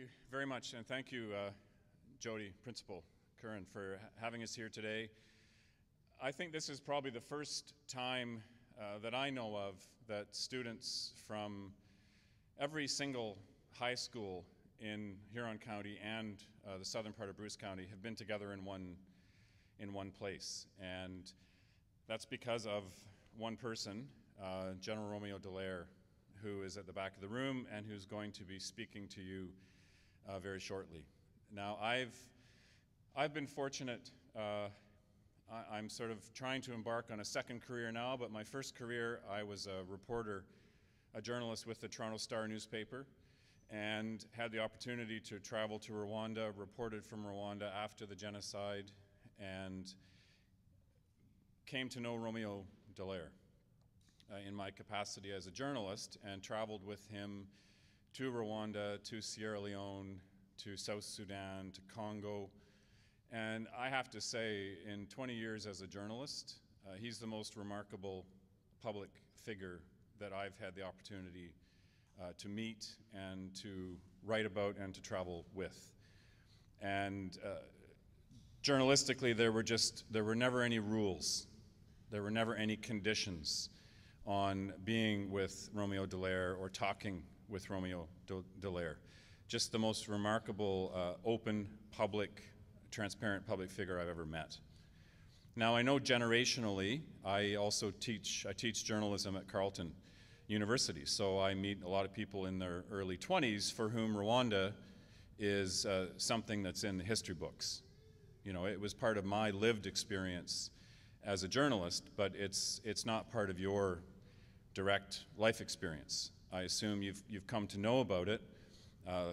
you very much, and thank you, Jody, Principal Curran, for having us here today. I think this is probably the first time that I know of that students from every single high school in Huron County and the southern part of Bruce County have been together in one place, and that's because of one person, General Romeo Dallaire, who is at the back of the room and who's going to be speaking to you very shortly. Now, I've been fortunate. I'm sort of trying to embark on a second career now, but my first career, I was a reporter, a journalist with the Toronto Star newspaper, and had the opportunity to travel to Rwanda, reported from Rwanda after the genocide, and came to know Romeo Dallaire in my capacity as a journalist, and traveled with him to Rwanda, to Sierra Leone, to South Sudan, to Congo. And I have to say, in 20 years as a journalist, he's the most remarkable public figure that I've had the opportunity to meet and to write about and to travel with. And journalistically, there were never any rules. There were never any conditions on being with Romeo Dallaire or talking with Romeo Dallaire. Just the most remarkable, open, public, transparent public figure I've ever met. Now, I know generationally, I teach journalism at Carleton University, so I meet a lot of people in their early 20s for whom Rwanda is something that's in the history books. You know, it was part of my lived experience as a journalist, but it's not part of your direct life experience. I assume you've come to know about it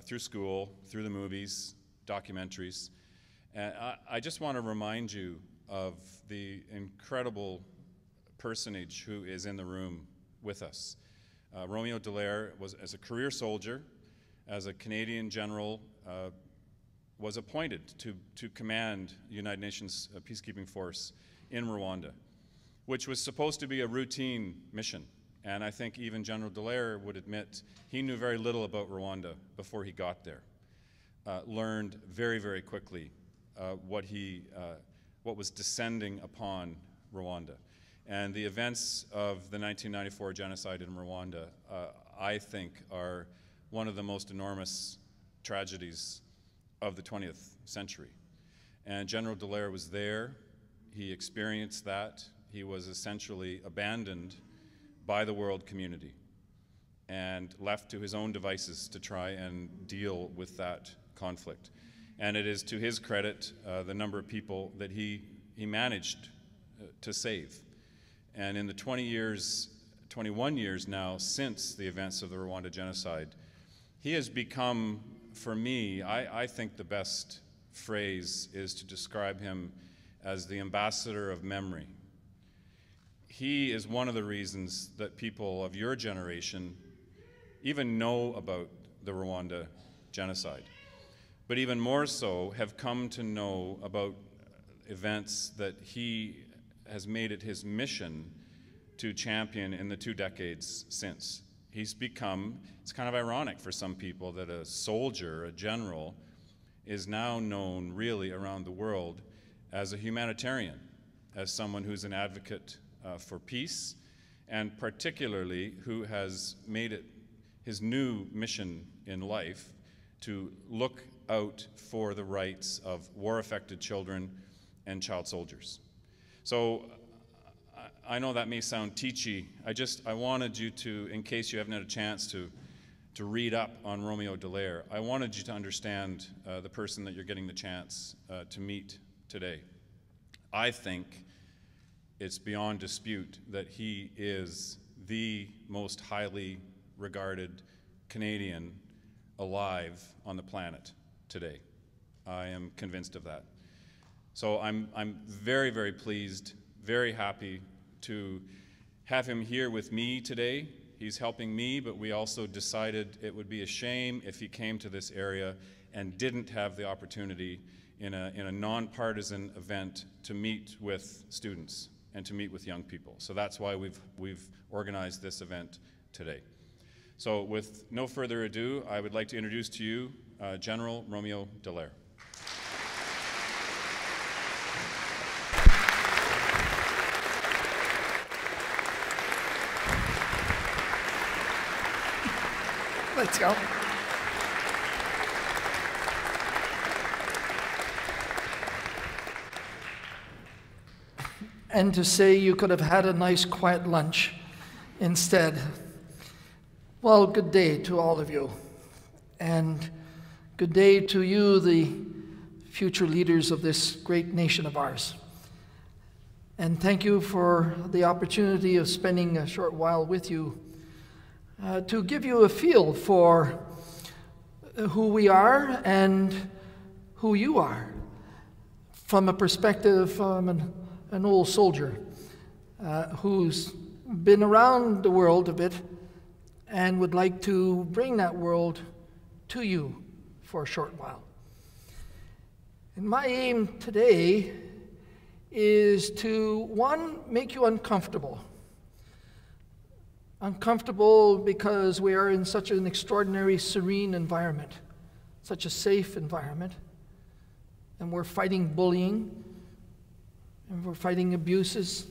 through school, through the movies, documentaries. And I just want to remind you of the incredible personage who is in the room with us. Romeo Dallaire was, as a career soldier, as a Canadian general, was appointed to command the United Nations peacekeeping force in Rwanda, which was supposed to be a routine mission. And I think even General Dallaire would admit he knew very little about Rwanda before he got there. Learned very, very quickly what was descending upon Rwanda. And the events of the 1994 genocide in Rwanda, I think, are one of the most enormous tragedies of the 20th century. And General Dallaire was there. He experienced that. He was essentially abandoned by the world community and left to his own devices to try and deal with that conflict. And it is to his credit the number of people that he managed to save. And in the 21 years now since the events of the Rwanda genocide, he has become, for me, I think the best phrase is to describe him as the ambassador of memory. He is one of the reasons that people of your generation even know about the Rwanda genocide, but even more so have come to know about events that he has made it his mission to champion in the 2 decades since. He's become, it's kind of ironic for some people that a soldier, a general, is now known really around the world as a humanitarian, as someone who's an advocate for peace, and particularly who has made it his new mission in life to look out for the rights of war-affected children and child soldiers. So I know that may sound teachy. I wanted you to, in case you haven't had a chance to read up on Romeo Dallaire, I wanted you to understand the person that you're getting the chance to meet today. I think it's beyond dispute that he is the most highly regarded Canadian alive on the planet today. I am convinced of that. So I'm very, very pleased, very happy to have him here with me today. He's helping me, but we also decided it would be a shame if he came to this area and didn't have the opportunity in a nonpartisan event to meet with students and to meet with young people. So that's why we've organized this event today. So with no further ado, I would like to introduce to you General Romeo Dallaire. Let's go. And to say you could have had a nice quiet lunch instead. Well, good day to all of you. And good day to you, the future leaders of this great nation of ours. And thank you for the opportunity of spending a short while with you to give you a feel for who we are and who you are from a perspective from an old soldier who's been around the world a bit and would like to bring that world to you for a short while. And my aim today is to, one, make you uncomfortable. Uncomfortable because we are in such an extraordinary, serene environment, such a safe environment, and we're fighting bullying, and we're fighting abuses,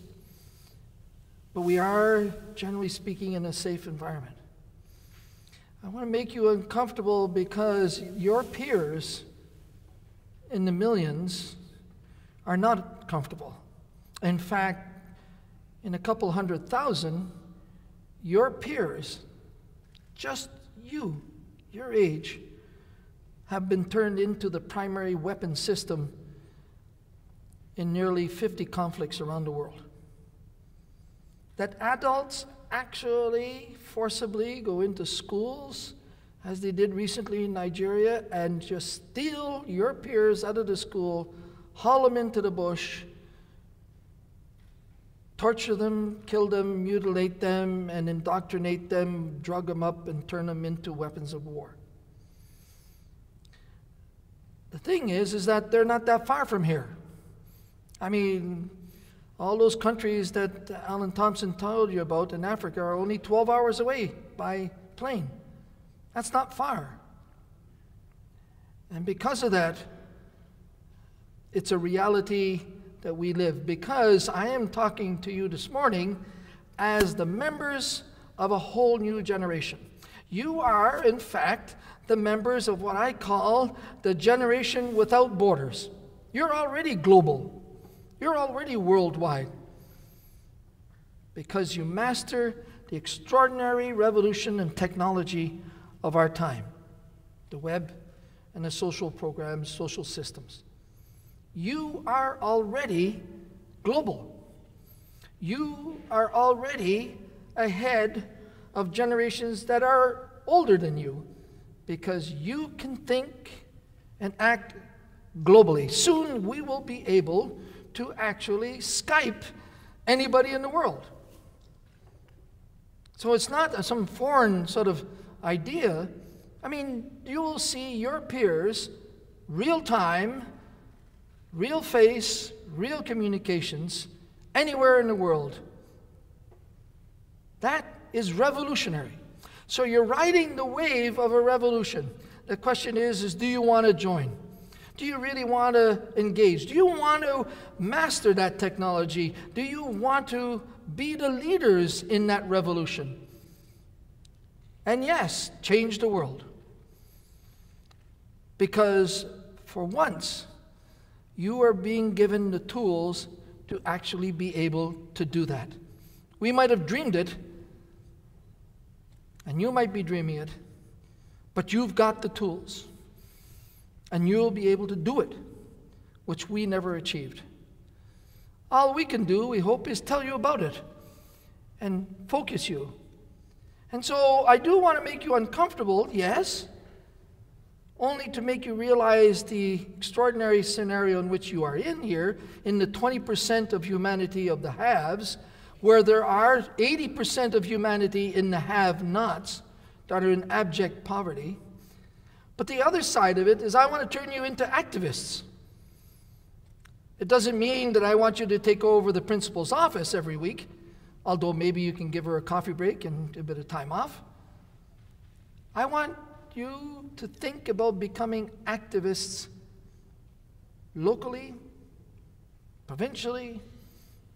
but we are, generally speaking, in a safe environment. I want to make you uncomfortable because your peers in the millions are not comfortable. In fact, in a couple 100,000, your peers, just you, your age, have been turned into the primary weapon system in nearly 50 conflicts around the world. That adults actually forcibly go into schools, as they did recently in Nigeria, and just steal your peers out of the school, haul them into the bush, torture them, kill them, mutilate them, and indoctrinate them, drug them up, and turn them into weapons of war. The thing is that they're not that far from here. I mean, all those countries that Alan Thompson told you about in Africa are only 12 hours away by plane. That's not far. And because of that, it's a reality that we live. Because I am talking to you this morning as the members of a whole new generation. You are, in fact, the members of what I call the generation without borders. You're already global. You're already worldwide because you master the extraordinary revolution and technology of our time, the web and the social programs, social systems. You are already global. You are already ahead of generations that are older than you because you can think and act globally. Soon we will be able to actually Skype anybody in the world. So it's not some foreign sort of idea. I mean, you will see your peers, real time, real face, real communications, anywhere in the world. That is revolutionary. So you're riding the wave of a revolution. The question is do you want to join? Do you really want to engage? Do you want to master that technology? Do you want to be the leaders in that revolution? And yes, change the world. Because for once, you are being given the tools to actually be able to do that. We might have dreamed it, and you might be dreaming it, but you've got the tools. And you'll be able to do it, which we never achieved. All we can do, we hope, is tell you about it and focus you. And so I do want to make you uncomfortable, yes, only to make you realize the extraordinary scenario in which you are in here, in the 20% of humanity of the haves, where there are 80% of humanity in the have-nots that are in abject poverty. But the other side of it is I want to turn you into activists. It doesn't mean that I want you to take over the principal's office every week, although maybe you can give her a coffee break and a bit of time off. I want you to think about becoming activists locally, provincially,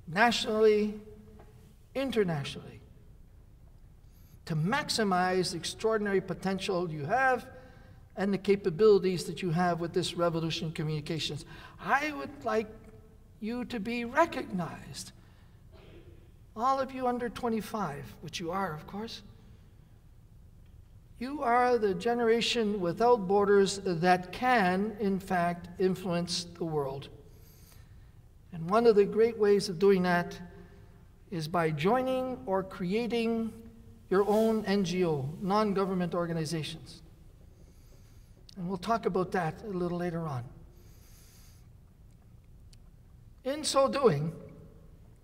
nationally, internationally, to maximize the extraordinary potential you have and the capabilities that you have with this revolution in communications. I would like you to be recognized. All of you under 25, which you are, of course. You are the generation without borders that can, in fact, influence the world. And one of the great ways of doing that is by joining or creating your own NGO, non-government organizations. And we'll talk about that a little later on. In so doing,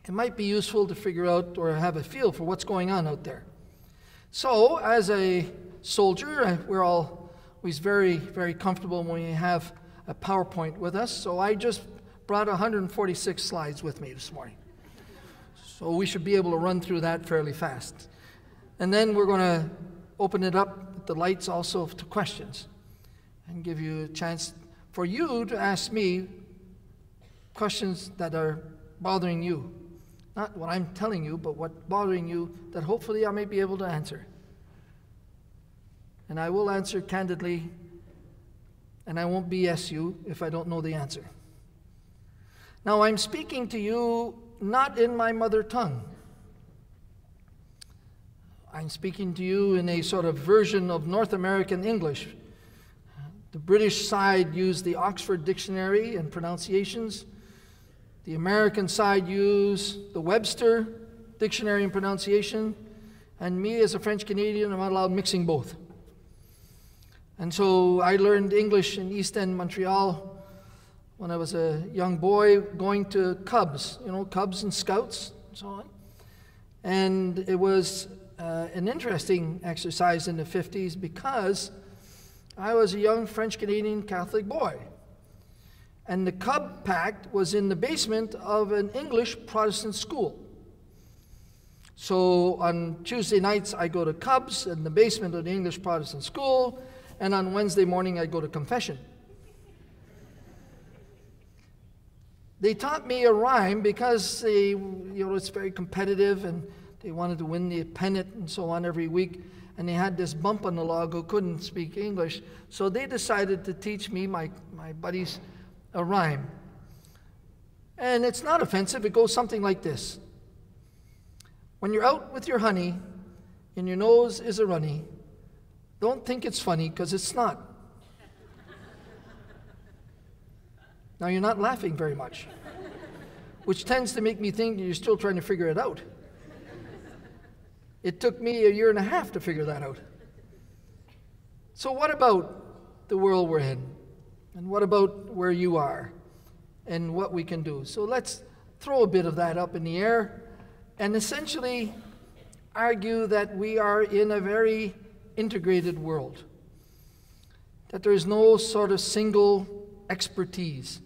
it might be useful to figure out or have a feel for what's going on out there. So, as a soldier, we're always very, very comfortable when we have a PowerPoint with us, so I just brought 146 slides with me this morning. So we should be able to run through that fairly fast. And then we're going to open it up with the lights also to questions and give you a chance for you to ask me questions that are bothering you. Not what I'm telling you, but what's bothering you that hopefully I may be able to answer. And I will answer candidly, and I won't BS you if I don't know the answer. Now, I'm speaking to you not in my mother tongue. I'm speaking to you in a sort of version of North American English. The British side used the Oxford Dictionary and pronunciations. The American side used the Webster Dictionary and pronunciation. And me, as a French Canadian, I'm not allowed mixing both. And so I learned English in East End, Montreal, when I was a young boy, going to Cubs, Cubs and Scouts and so on. And it was an interesting exercise in the 50s because I was a young French-Canadian Catholic boy. And the Cub Pact was in the basement of an English Protestant school. So on Tuesday nights, I go to Cubs in the basement of the English Protestant school, and on Wednesday morning, I go to confession. They taught me a rhyme because it's very competitive, and they wanted to win the pennant and so on every week. And they had this bump on the log who couldn't speak English. So they decided to teach me, my buddies, a rhyme. And it's not offensive. It goes something like this. When you're out with your honey and your nose is a runny, don't think it's funny, because it's not. Now, you're not laughing very much, which tends to make me think you're still trying to figure it out. It took me 1.5 years to figure that out. So what about the world we're in? And what about where you are? And what we can do? So let's throw a bit of that up in the air and essentially argue that we are in a very integrated world. That there is no sort of single expertise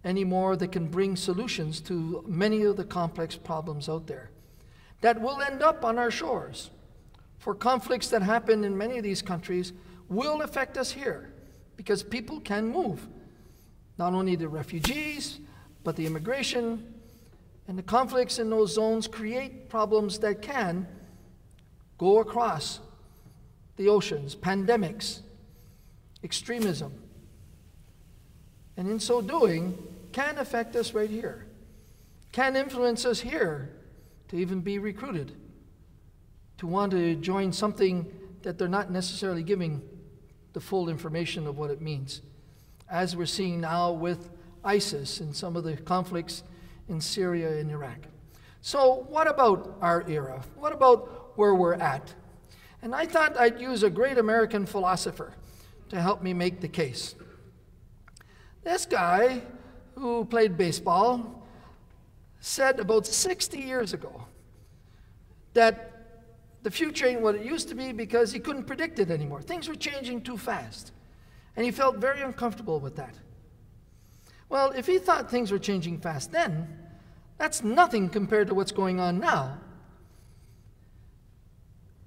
anymore that can bring solutions to many of the complex problems out there that will end up on our shores. For conflicts that happen in many of these countries will affect us here because people can move. Not only the refugees, but the immigration, and the conflicts in those zones create problems that can go across the oceans, pandemics, extremism, and in so doing, can affect us right here, can influence us here to even be recruited, to want to join something that they're not necessarily giving the full information of what it means, as we're seeing now with ISIS and some of the conflicts in Syria and Iraq. So what about our era? What about where we're at? And I thought I'd use a great American philosopher to help me make the case. This guy who played baseball said about 60 years ago that the future ain't what it used to be because he couldn't predict it anymore. Things were changing too fast. And he felt very uncomfortable with that. Well, if he thought things were changing fast then, that's nothing compared to what's going on now.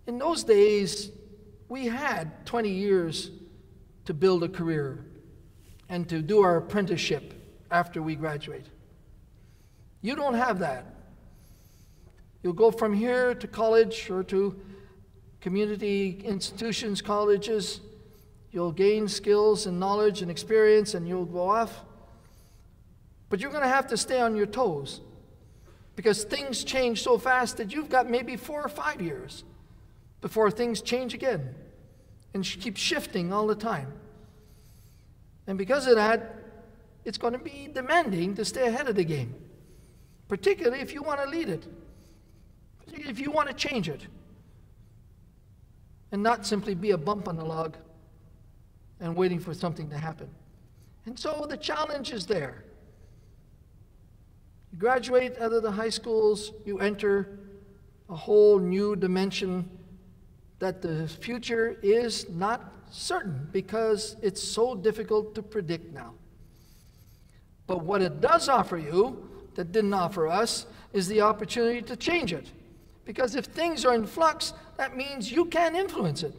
In those days, we had 20 years to build a career and to do our apprenticeship after we graduate. You don't have that. You'll go from here to college or to community institutions, colleges. You'll gain skills and knowledge and experience, and you'll go off. But you're going to have to stay on your toes, because things change so fast that you've got maybe 4 or 5 years before things change again and keep shifting all the time. And because of that, it's going to be demanding to stay ahead of the game, particularly if you want to lead it, particularly if you want to change it, and not simply be a bump on the log and waiting for something to happen. And so the challenge is there. You graduate out of the high schools, you enter a whole new dimension that the future is not certain, because it's so difficult to predict now. But what it does offer you, that didn't offer us, is the opportunity to change it. Because if things are in flux, that means you can influence it.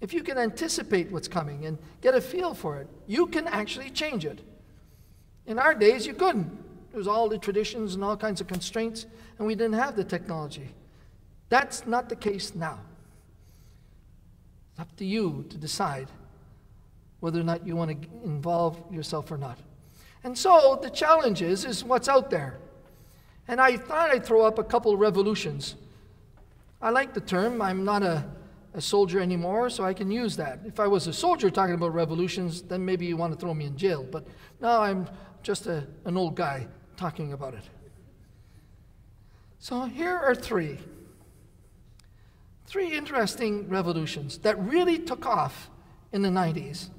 If you can anticipate what's coming and get a feel for it, you can actually change it. In our days, you couldn't. There was all the traditions and all kinds of constraints, and we didn't have the technology. That's not the case now. It's up to you to decide whether or not you want to involve yourself or not. And so the challenge is what's out there. And I thought I'd throw up a couple of revolutions. I like the term. I'm not a soldier anymore, so I can use that. If I was a soldier talking about revolutions, then maybe you want to throw me in jail. But now I'm just an old guy talking about it. So here are three interesting revolutions that really took off in the 90s.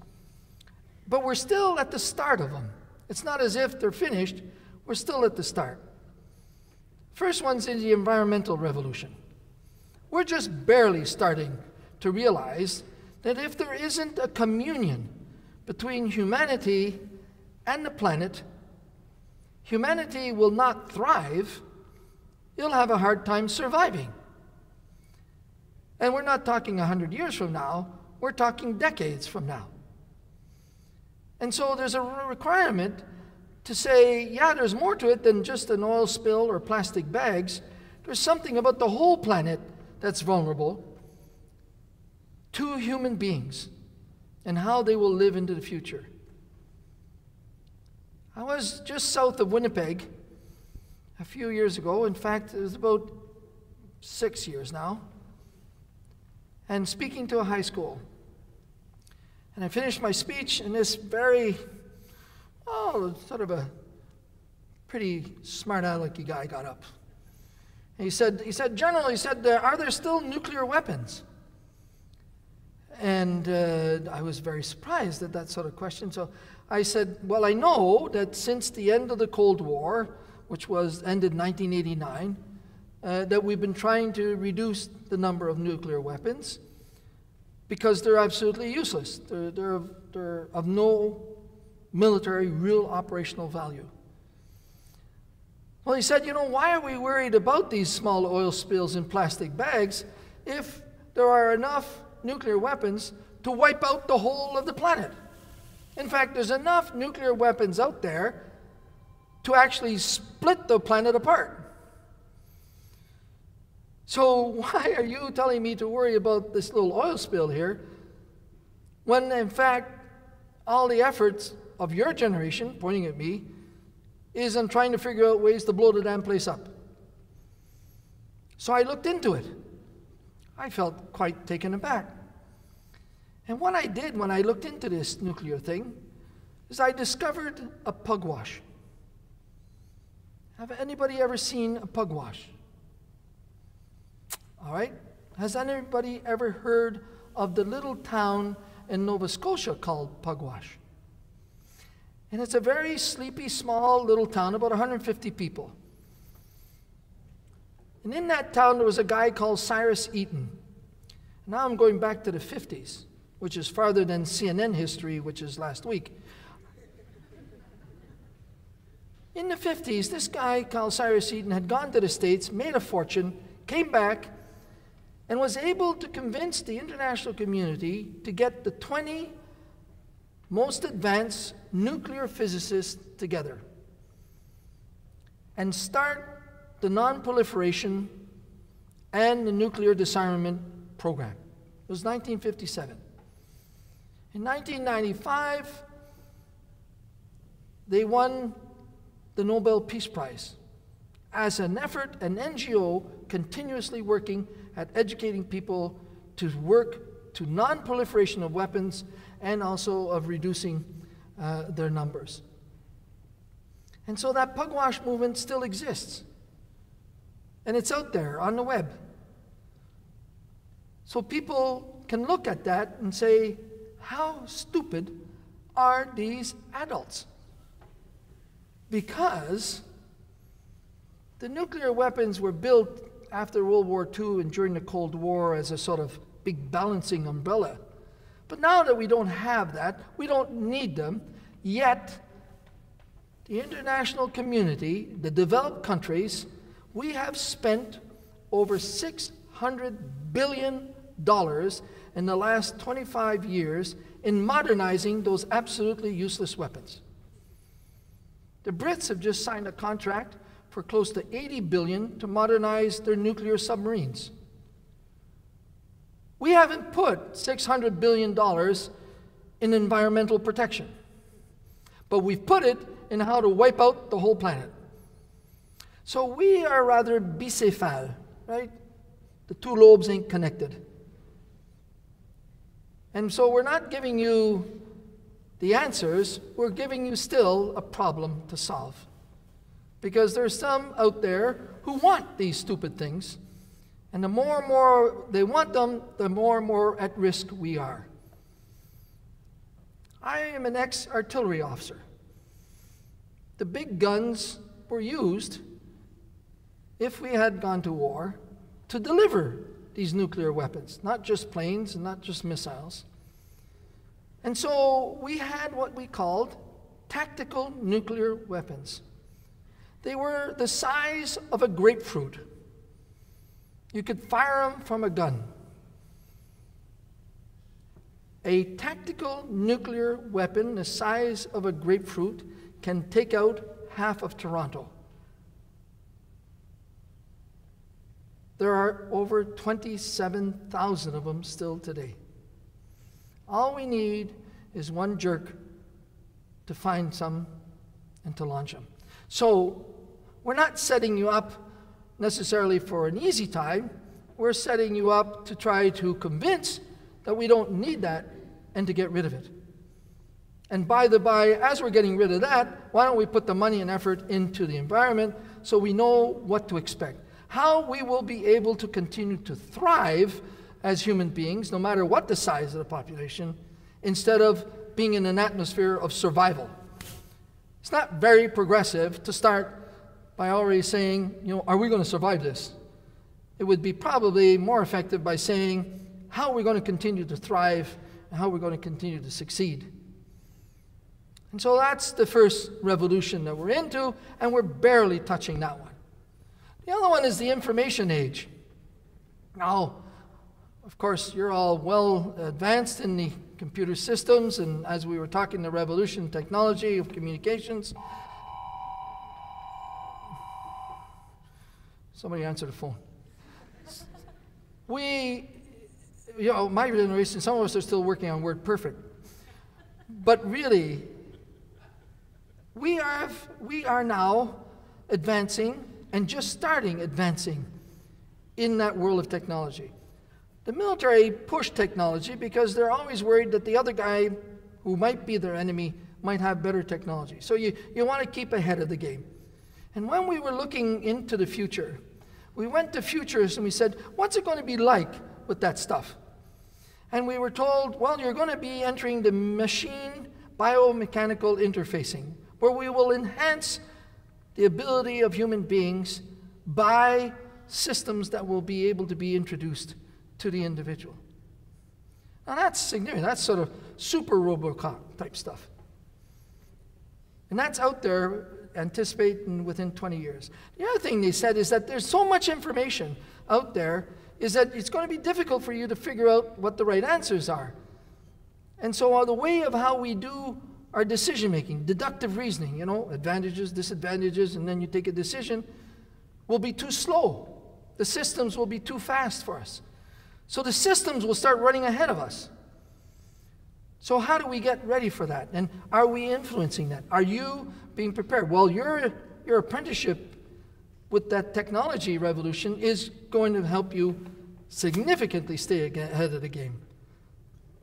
But we're still at the start of them. It's not as if they're finished. We're still at the start. First one's in the environmental revolution. We're just barely starting to realize that if there isn't a communion between humanity and the planet, humanity will not thrive. You'll have a hard time surviving. And we're not talking 100 years from now. We're talking decades from now. And so there's a requirement to say, yeah, there's more to it than just an oil spill or plastic bags. There's something about the whole planet that's vulnerable to human beings and how they will live into the future. I was just south of Winnipeg a few years ago. In fact, it was about 6 years now. And speaking to a high school. And I finished my speech, and this very, sort of a pretty smart alecky guy got up. And he said, General, are there still nuclear weapons? And I was very surprised at that sort of question. So I said, well, I know that since the end of the Cold War, which ended in 1989, that we've been trying to reduce the number of nuclear weapons because they're absolutely useless. They're of no military, real operational value. Well, he said, why are we worried about these small oil spills in plastic bags if there are enough nuclear weapons to wipe out the whole of the planet? In fact, there's enough nuclear weapons out there to actually split the planet apart. So why are you telling me to worry about this little oil spill here when, in fact, all the efforts of your generation, pointing at me, is on trying to figure out ways to blow the damn place up? So I looked into it. I felt quite taken aback. And what I did when I looked into this nuclear thing is I discovered a pugwash. Have anybody ever seen a pugwash? All right. Has anybody ever heard of the little town in Nova Scotia called Pugwash? And it's a very sleepy, small little town, about 150 people. And in that town, there was a guy called Cyrus Eaton. Now I'm going back to the 50s, which is farther than CNN history, which is last week. In the 50s, this guy called Cyrus Eaton had gone to the States, made a fortune, came back, and was able to convince the international community to get the 20 most advanced nuclear physicists together and start the non-proliferation and the nuclear disarmament program. It was 1957. In 1995, they won the Nobel Peace Prize as an effort, an NGO continuously working at educating people to work to non-proliferation of weapons and also of reducing their numbers. And so that pugwash movement still exists. And it's out there on the web. So people can look at that and say, how stupid are these adults? Because the nuclear weapons were built after World War II and during the Cold War as a sort of big balancing umbrella. But now that we don't have that, we don't need them, yet the international community, the developed countries, we have spent over $600 billion in the last 25 years in modernizing those absolutely useless weapons. The Brits have just signed a contract for close to $80 billion to modernize their nuclear submarines. We haven't put $600 billion in environmental protection, but we've put it in how to wipe out the whole planet. So we are rather bicéphale, right? The two lobes ain't connected. And so we're not giving you the answers, we're giving you still a problem to solve. Because there's some out there who want these stupid things, and the more and more they want them, the more and more at risk we are. I am an ex-artillery officer. The big guns were used, if we had gone to war, to deliver these nuclear weapons, not just planes and not just missiles. And so we had what we called tactical nuclear weapons. They were the size of a grapefruit. You could fire them from a gun. A tactical nuclear weapon the size of a grapefruit can take out half of Toronto. There are over 27,000 of them still today. All we need is one jerk to find some and to launch them. So we're not setting you up necessarily for an easy time. We're setting you up to try to convince that we don't need that and to get rid of it. And by the by, as we're getting rid of that, why don't we put the money and effort into the environment so we know what to expect? How we will be able to continue to thrive as human beings, no matter what the size of the population, instead of being in an atmosphere of survival. It's not very progressive to start by already saying, you know, are we going to survive this? It would be probably more effective by saying, how are we going to continue to thrive and how are we going to continue to succeed? And so that's the first revolution that we're into, and we're barely touching that one. The other one is the information age. Now, of course, you're all well advanced in the computer systems, and as we were talking, the revolution technology of communications. Somebody answer the phone. My generation, some of us are still working on WordPerfect. But really, we are now advancing and just starting advancing in that world of technology. The military push technology because they're always worried that the other guy who might be their enemy might have better technology. So you want to keep ahead of the game. And when we were looking into the future, we went to futurists and we said, what's it going to be like with that stuff? And we were told, well, you're going to be entering the machine biomechanical interfacing, where we will enhance the ability of human beings by systems that will be able to be introduced to the individual. Now that's significant. That's sort of super Robocop type stuff. And that's out there, anticipating within 20 years. The other thing they said is that there's so much information out there is that it's going to be difficult for you to figure out what the right answers are. And so the way of how we do our decision making, deductive reasoning, advantages, disadvantages, and then you take a decision, will be too slow. The systems will be too fast for us. So the systems will start running ahead of us. So how do we get ready for that? And are we influencing that? Are you being prepared? Well, your apprenticeship with that technology revolution is going to help you significantly stay ahead of the game.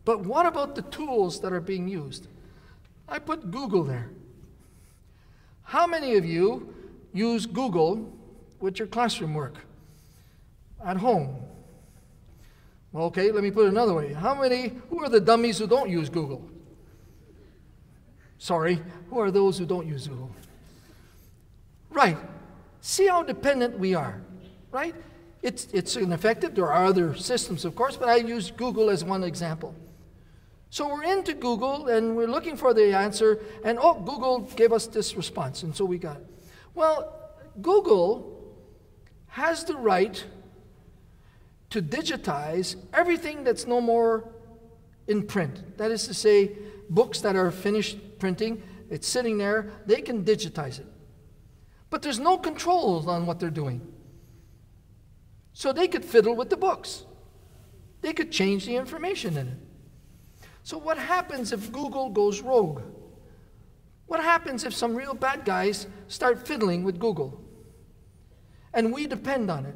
But what about the tools that are being used? I put Google there. How many of you use Google with your classroom work at home? Well, okay, let me put it another way. Who are the dummies who don't use Google? Sorry, who are those who don't use Google? Right. See how dependent we are, right? It's ineffective. There are other systems, of course, but I use Google as one example. So we're into Google, and we're looking for the answer, and Google gave us this response, and so we got it. Well, Google has the right to digitize everything that's no more in print. That is to say, books that are finished printing, it's sitting there, they can digitize it. But there's no controls on what they're doing. So they could fiddle with the books. They could change the information in it. So what happens if Google goes rogue? What happens if some real bad guys start fiddling with Google? And we depend on it.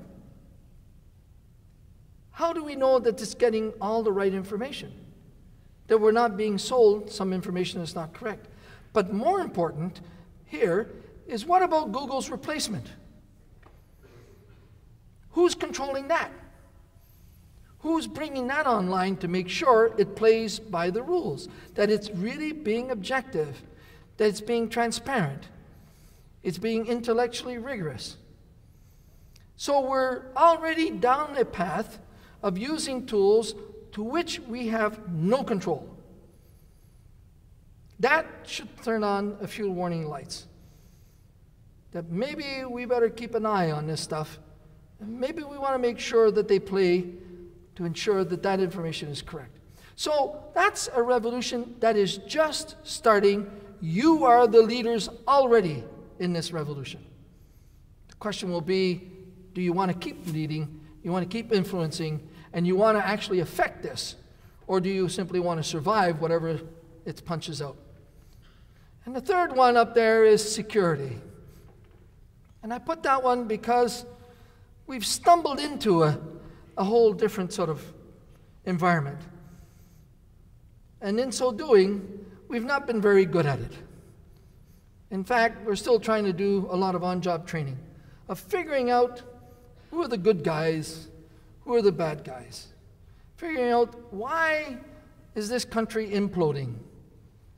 How do we know that it's getting all the right information? That we're not being sold some information that's not correct. But more important here is, what about Google's replacement? Who's controlling that? Who's bringing that online to make sure it plays by the rules? That it's really being objective, that it's being transparent, it's being intellectually rigorous. So we're already down a path of using tools to which we have no control. That should turn on a few warning lights. That maybe we better keep an eye on this stuff. And maybe we want to make sure that they play to ensure that that information is correct. So that's a revolution that is just starting. You are the leaders already in this revolution. The question will be, do you want to keep leading, you want to keep influencing, and you want to actually affect this? Or do you simply want to survive whatever it punches out? And the third one up there is security. And I put that one because we've stumbled into a whole different sort of environment. And in so doing, we've not been very good at it. In fact, we're still trying to do a lot of on-job training, of figuring out who are the good guys, who are the bad guys, figuring out why is this country imploding?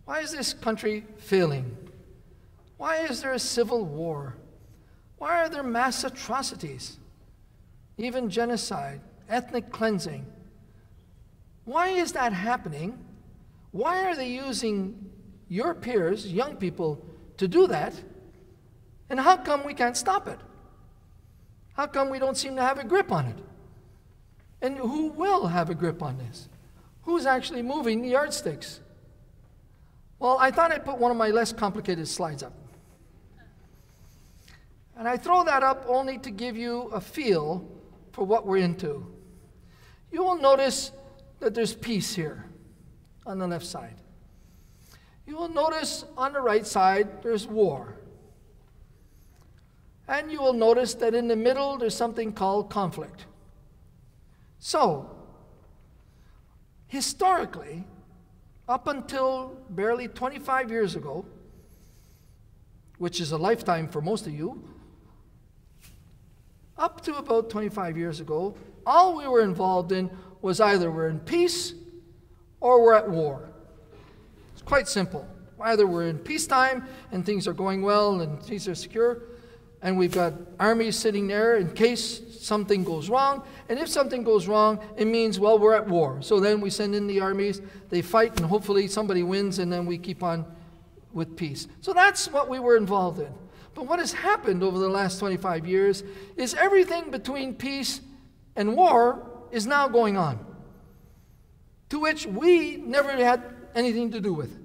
Why is this country failing? Why is there a civil war? Why are there mass atrocities, even genocide, ethnic cleansing? Why is that happening? Why are they using your peers, young people, to do that? And how come we can't stop it? How come we don't seem to have a grip on it? And who will have a grip on this? Who's actually moving the yardsticks? Well, I thought I'd put one of my less complicated slides up. And I throw that up only to give you a feel for what we're into. You will notice that there's peace here on the left side. You will notice on the right side there's war. And you will notice that in the middle there's something called conflict. So, historically, up until barely 25 years ago, which is a lifetime for most of you, up to about 25 years ago, all we were involved in was either we're in peace or we're at war. It's quite simple. Either we're in peacetime and things are going well and things are secure, and we've got armies sitting there in case something goes wrong. And if something goes wrong, it means, well, we're at war. So then we send in the armies, they fight, and hopefully somebody wins, and then we keep on with peace. So that's what we were involved in. But what has happened over the last 25 years is everything between peace And war is now going on, to which we never had anything to do with.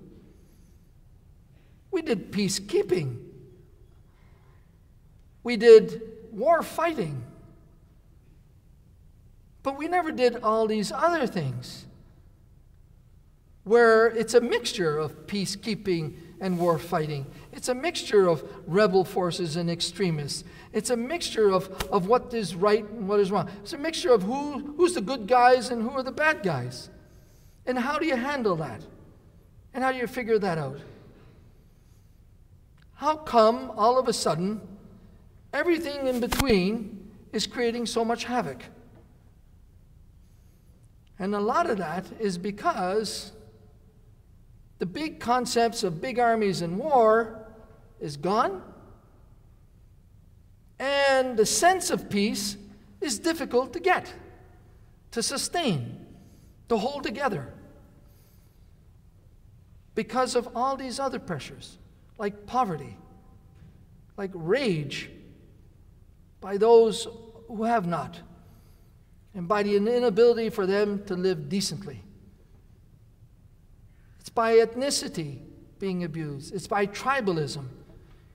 We did peacekeeping. We did war fighting. But we never did all these other things, where it's a mixture of peacekeeping and war fighting. It's a mixture of rebel forces and extremists. It's a mixture of what is right and what is wrong. It's a mixture of who's the good guys and who are the bad guys. And how do you handle that? And how do you figure that out? How come all of a sudden everything in between is creating so much havoc? And a lot of that is because the big concepts of big armies and war is gone, and the sense of peace is difficult to get, to sustain, to hold together, because of all these other pressures, like poverty, like rage by those who have not, and by the inability for them to live decently. It's by ethnicity being abused. It's by tribalism.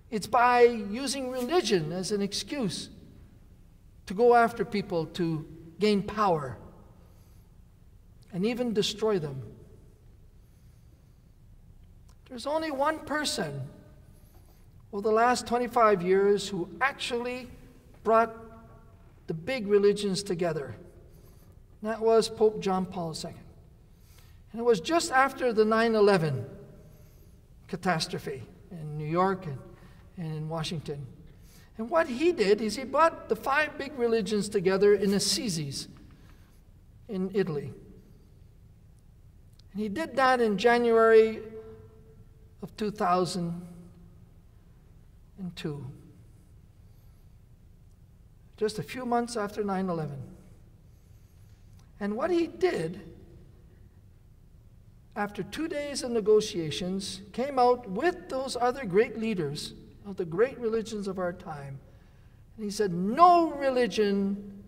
It's by using religion as an excuse to go after people to gain power and even destroy them. There's only one person over the last 25 years who actually brought the big religions together. And that was Pope John Paul II. And it was just after the 9/11 catastrophe in New York and in Washington. And what he did is he brought the 5 big religions together in Assisi in Italy. And he did that in January of 2002. Just a few months after 9/11. And what he did, after 2 days of negotiations, came out with those other great leaders of the great religions of our time. And he said, no religion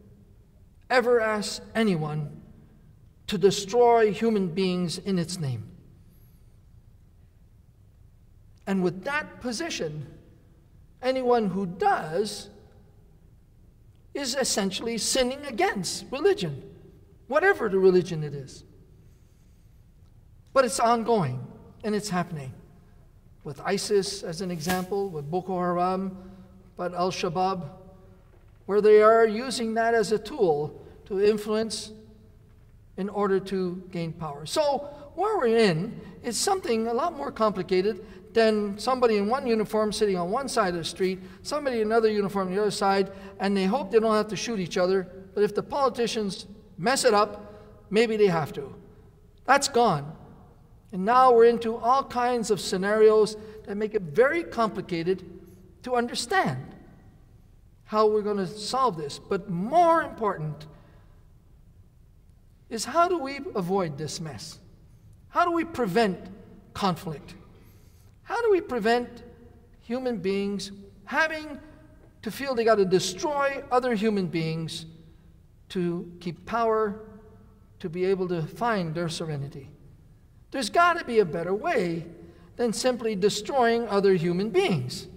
ever asks anyone to destroy human beings in its name. And with that position, anyone who does is essentially sinning against religion, whatever the religion it is. But it's ongoing, and it's happening. With ISIS, as an example, with Boko Haram, but Al-Shabaab, where they are using that as a tool to influence in order to gain power. So where we're in is something a lot more complicated than somebody in one uniform sitting on one side of the street, somebody in another uniform on the other side, and they hope they don't have to shoot each other, but if the politicians mess it up, maybe they have to. That's gone. And now we're into all kinds of scenarios that make it very complicated to understand how we're going to solve this. But more important is, how do we avoid this mess? How do we prevent conflict? How do we prevent human beings having to feel they got to destroy other human beings to keep power, to be able to find their serenity? There's got to be a better way than simply destroying other human beings.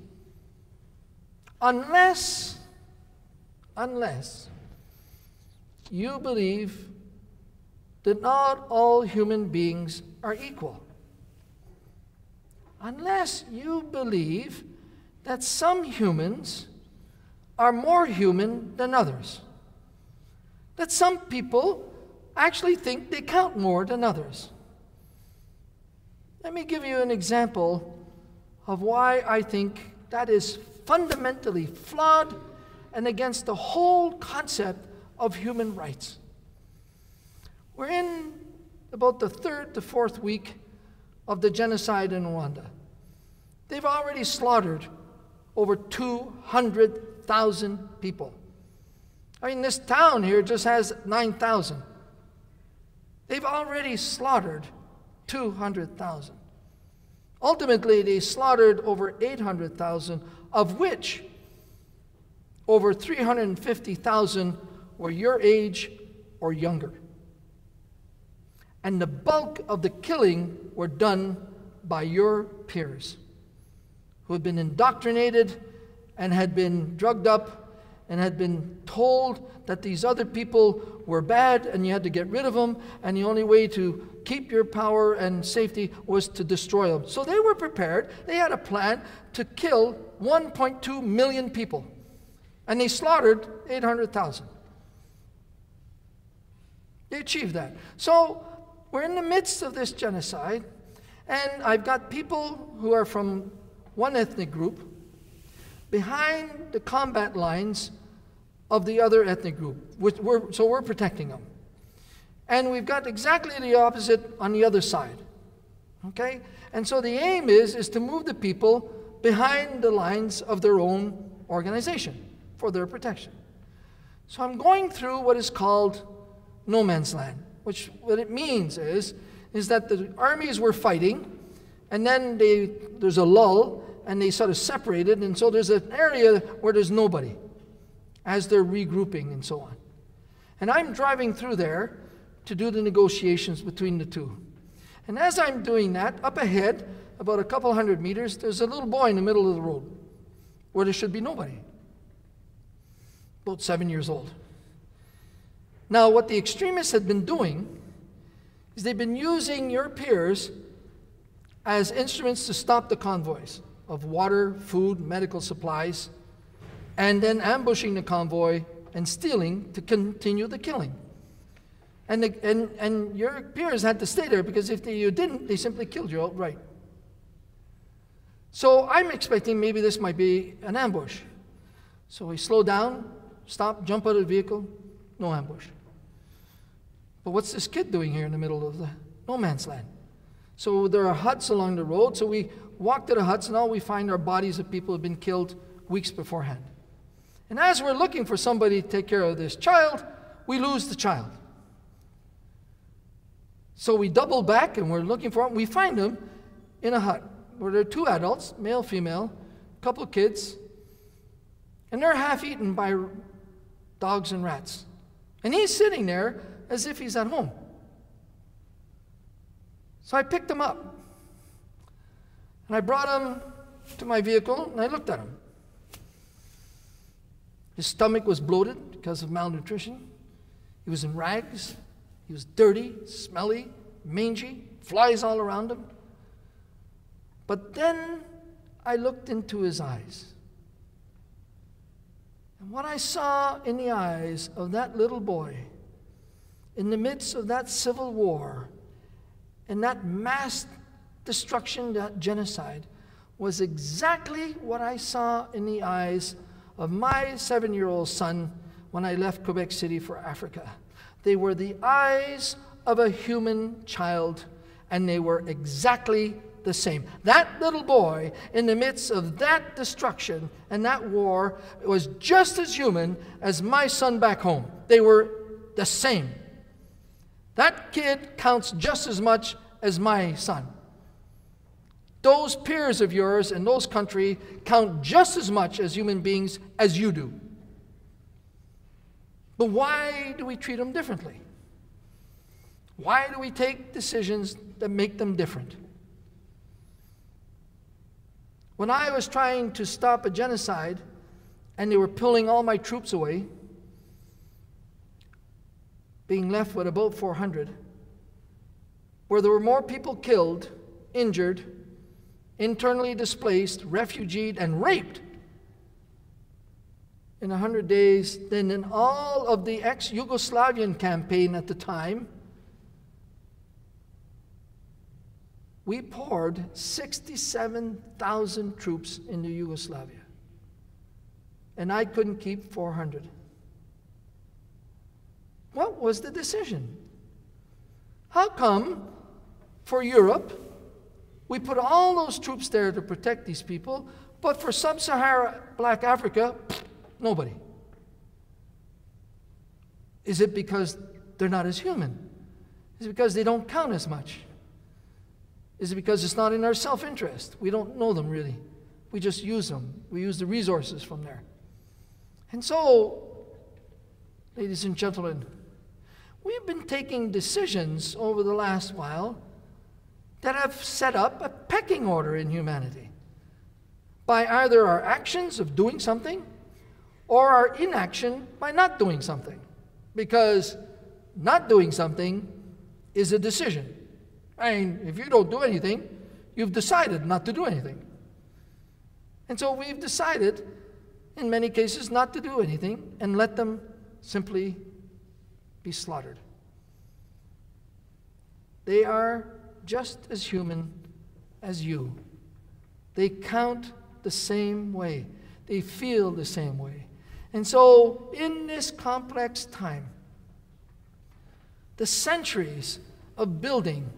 Unless you believe that not all human beings are equal. Unless you believe that some humans are more human than others. That some people actually think they count more than others. Let me give you an example of why I think that is fundamentally flawed and against the whole concept of human rights. We're in about the 3rd to 4th week of the genocide in Rwanda. They've already slaughtered over 200,000 people. I mean, this town here just has 9,000. They've already slaughtered 200,000. Ultimately, they slaughtered over 800,000, of which over 350,000 were your age or younger. And the bulk of the killing were done by your peers, who had been indoctrinated and had been drugged up and had been told that these other people were bad and you had to get rid of them, and the only way to keep your power and safety was to destroy them. So they were prepared. They had a plan to kill 1.2 million people, and they slaughtered 800,000. They achieved that. So we're in the midst of this genocide, and I've got people who are from one ethnic group behind the combat lines of the other ethnic group, so we're protecting them. And we've got exactly the opposite on the other side, okay? And so the aim is to move the people behind the lines of their own organization for their protection. So I'm going through what is called no man's land, which what it means is that the armies were fighting, and then there's a lull, and they sort of separated, and so there's an area where there's nobody as they're regrouping and so on. And I'm driving through there to do the negotiations between the two. And as I'm doing that, up ahead, about a couple hundred meters, there's a little boy in the middle of the road where there should be nobody, about 7 years old. Now, what the extremists had been doing is they've been using your peers as instruments to stop the convoys of water, food, medical supplies, and then ambushing the convoy and stealing to continue the killing. And your peers had to stay there, because if you didn't, they simply killed you outright. So I'm expecting maybe this might be an ambush. So we slow down, stop, jump out of the vehicle, no ambush. But what's this kid doing here in the middle of the no man's land? So there are huts along the road, so we walk to the huts, and all we find are bodies of people who have been killed weeks beforehand. And as we're looking for somebody to take care of this child, we lose the child. So we double back, and we're looking for him. We find him in a hut where there are two adults, male, female, a couple of kids, and they're half eaten by dogs and rats. And he's sitting there as if he's at home. So I picked him up, and I brought him to my vehicle, and I looked at him. His stomach was bloated because of malnutrition. He was in rags. He was dirty, smelly, mangy, flies all around him. But then I looked into his eyes. And what I saw in the eyes of that little boy, in the midst of that civil war, and that mass destruction, that genocide, was exactly what I saw in the eyes of my 7-year-old son when I left Quebec City for Africa. They were the eyes of a human child, and they were exactly the same. That little boy, in the midst of that destruction and that war, was just as human as my son back home. They were the same. That kid counts just as much as my son. Those peers of yours in those countries count just as much as human beings as you do. But why do we treat them differently? Why do we take decisions that make them different? When I was trying to stop a genocide and they were pulling all my troops away, being left with about 400, where there were more people killed, injured, internally displaced, refugeed, and raped in 100 days than in all of the ex-Yugoslavian campaign at the time. We poured 67,000 troops into Yugoslavia, and I couldn't keep 400. What was the decision? How come for Europe we put all those troops there to protect these people, but for sub-Saharan Black Africa, nobody? Is it because they're not as human? Is it because they don't count as much? Is it because it's not in our self-interest? We don't know them really. We just use them. We use the resources from there. And so, ladies and gentlemen, we've been taking decisions over the last while that have set up a pecking order in humanity by either our actions of doing something or our inaction by not doing something. Because not doing something is a decision. I mean, if you don't do anything, you've decided not to do anything. And so we've decided, in many cases, not to do anything and let them simply be slaughtered. They are just as human as you. They count the same way. They feel the same way. And so, in this complex time, the centuries of building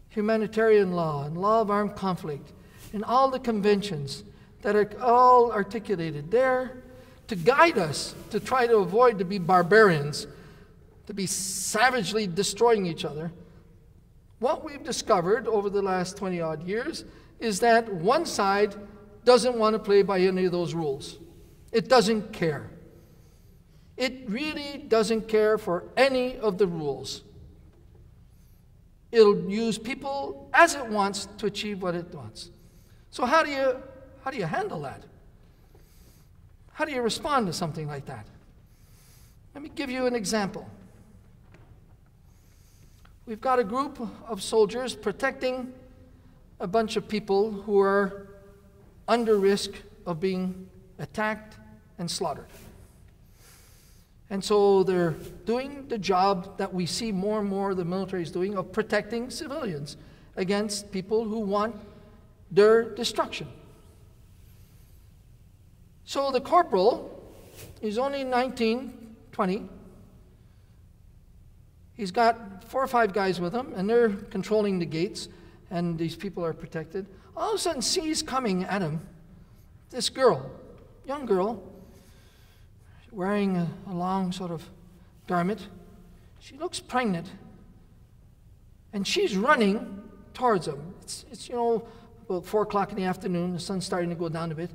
humanitarian law and law of armed conflict and all the conventions that are all articulated there to guide us to try to avoid to be barbarians, to be savagely destroying each other, what we've discovered over the last 20-odd years is that one side doesn't want to play by any of those rules. It doesn't care. It really doesn't care for any of the rules. It'll use people as it wants to achieve what it wants. So how do you handle that? How do you respond to something like that? Let me give you an example. We've got a group of soldiers protecting a bunch of people who are under risk of being attacked and slaughtered. And so they're doing the job that we see more and more the military is doing of protecting civilians against people who want their destruction. So the corporal is only 19, 20. He's got 4 or 5 guys with him, and they're controlling the gates, and these people are protected. All of a sudden sees coming at him this girl, young girl, wearing a long sort of garment. She looks pregnant, and she's running towards him. It's about 4 o'clock in the afternoon. The sun's starting to go down a bit.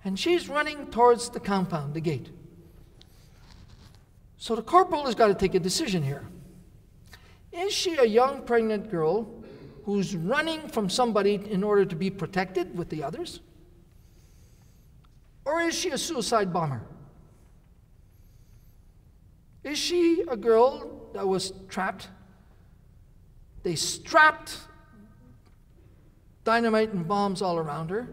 And she's running towards the compound, the gate. So the corporal has got to take a decision here. Is she a young pregnant girl who's running from somebody in order to be protected with the others? Or is she a suicide bomber? Is she a girl that was trapped? They strapped dynamite and bombs all around her.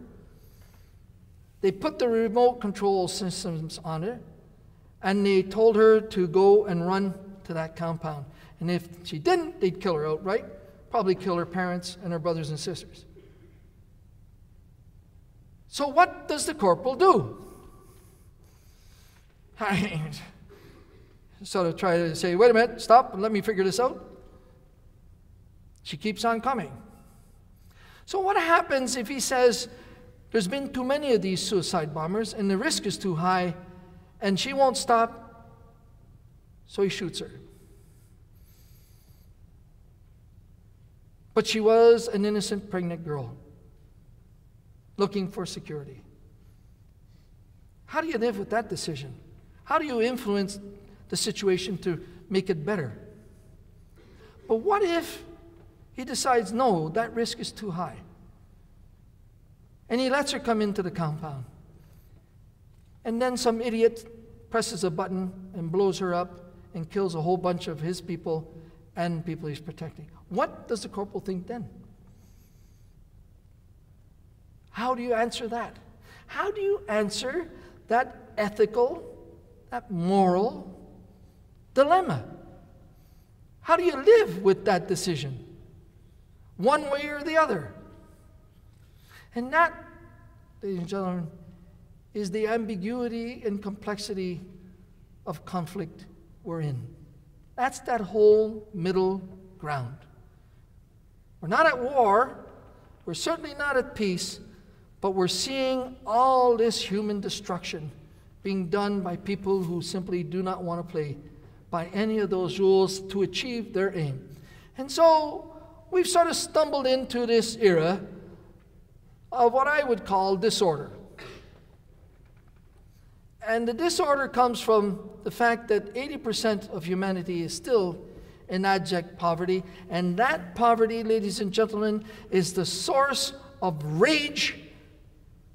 They put the remote control systems on her, and they told her to go and run to that compound. And if she didn't, they'd kill her outright, probably kill her parents and her brothers and sisters. So what does the corporal do? I sort of try to say, wait a minute, stop, and let me figure this out. She keeps on coming. So what happens if he says, there's been too many of these suicide bombers, and the risk is too high, and she won't stop, so he shoots her. But she was an innocent pregnant girl looking for security. How do you live with that decision? How do you influence the situation to make it better? But what if he decides, no, that risk is too high? And he lets her come into the compound. And then some idiot presses a button and blows her up and kills a whole bunch of his people and people he's protecting. What does the corporal think then? How do you answer that? How do you answer that ethical, that moral dilemma? How do you live with that decision? One way or the other? And that, ladies and gentlemen, is the ambiguity and complexity of conflict we're in. That's that whole middle ground. We're not at war, we're certainly not at peace, but we're seeing all this human destruction being done by people who simply do not want to play by any of those rules to achieve their aim. And so we've sort of stumbled into this era of what I would call disorder. And the disorder comes from the fact that 80% of humanity is still in abject poverty. And that poverty, ladies and gentlemen, is the source of rage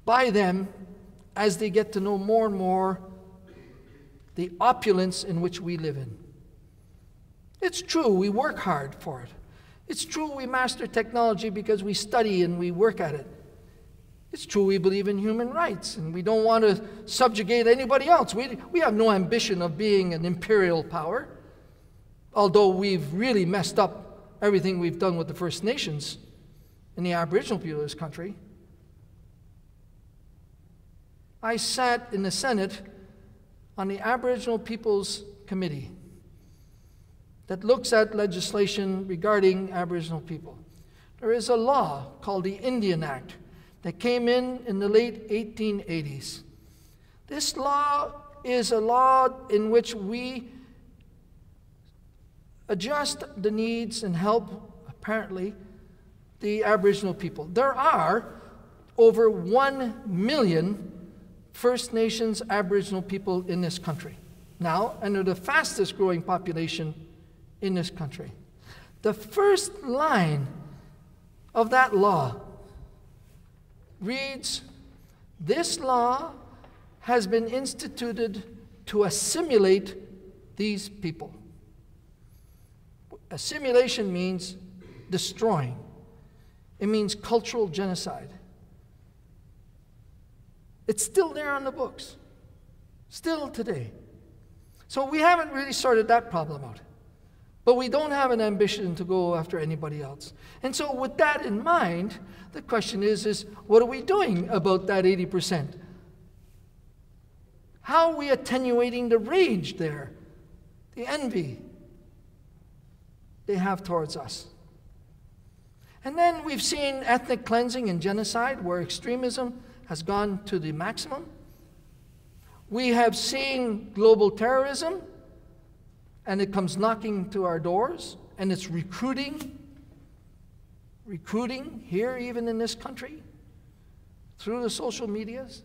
by them as they get to know more and more the opulence in which we live in. It's true, we work hard for it. It's true, we master technology because we study and we work at it. It's true, we believe in human rights and we don't want to subjugate anybody else. We have no ambition of being an imperial power, although we've really messed up everything we've done with the First Nations and the Aboriginal people of this country. I sat in the Senate on the Aboriginal People's Committee that looks at legislation regarding Aboriginal people. There is a law called the Indian Act that came in the late 1880s. This law is a law in which we adjust the needs and help, apparently, the Aboriginal people. There are over 1 million First Nations Aboriginal people in this country now, and they're the fastest growing population in this country. The first line of that law reads, "This law has been instituted to assimilate these people." Assimilation means destroying. It means cultural genocide. It's still there on the books, still today. So we haven't really sorted that problem out. But we don't have an ambition to go after anybody else. And so with that in mind, the question is what are we doing about that 80%? How are we attenuating the rage there, the envy they have towards us? And then we've seen ethnic cleansing and genocide where extremism has gone to the maximum. We have seen global terrorism, and it comes knocking to our doors, and it's recruiting here, even in this country, through the social medias,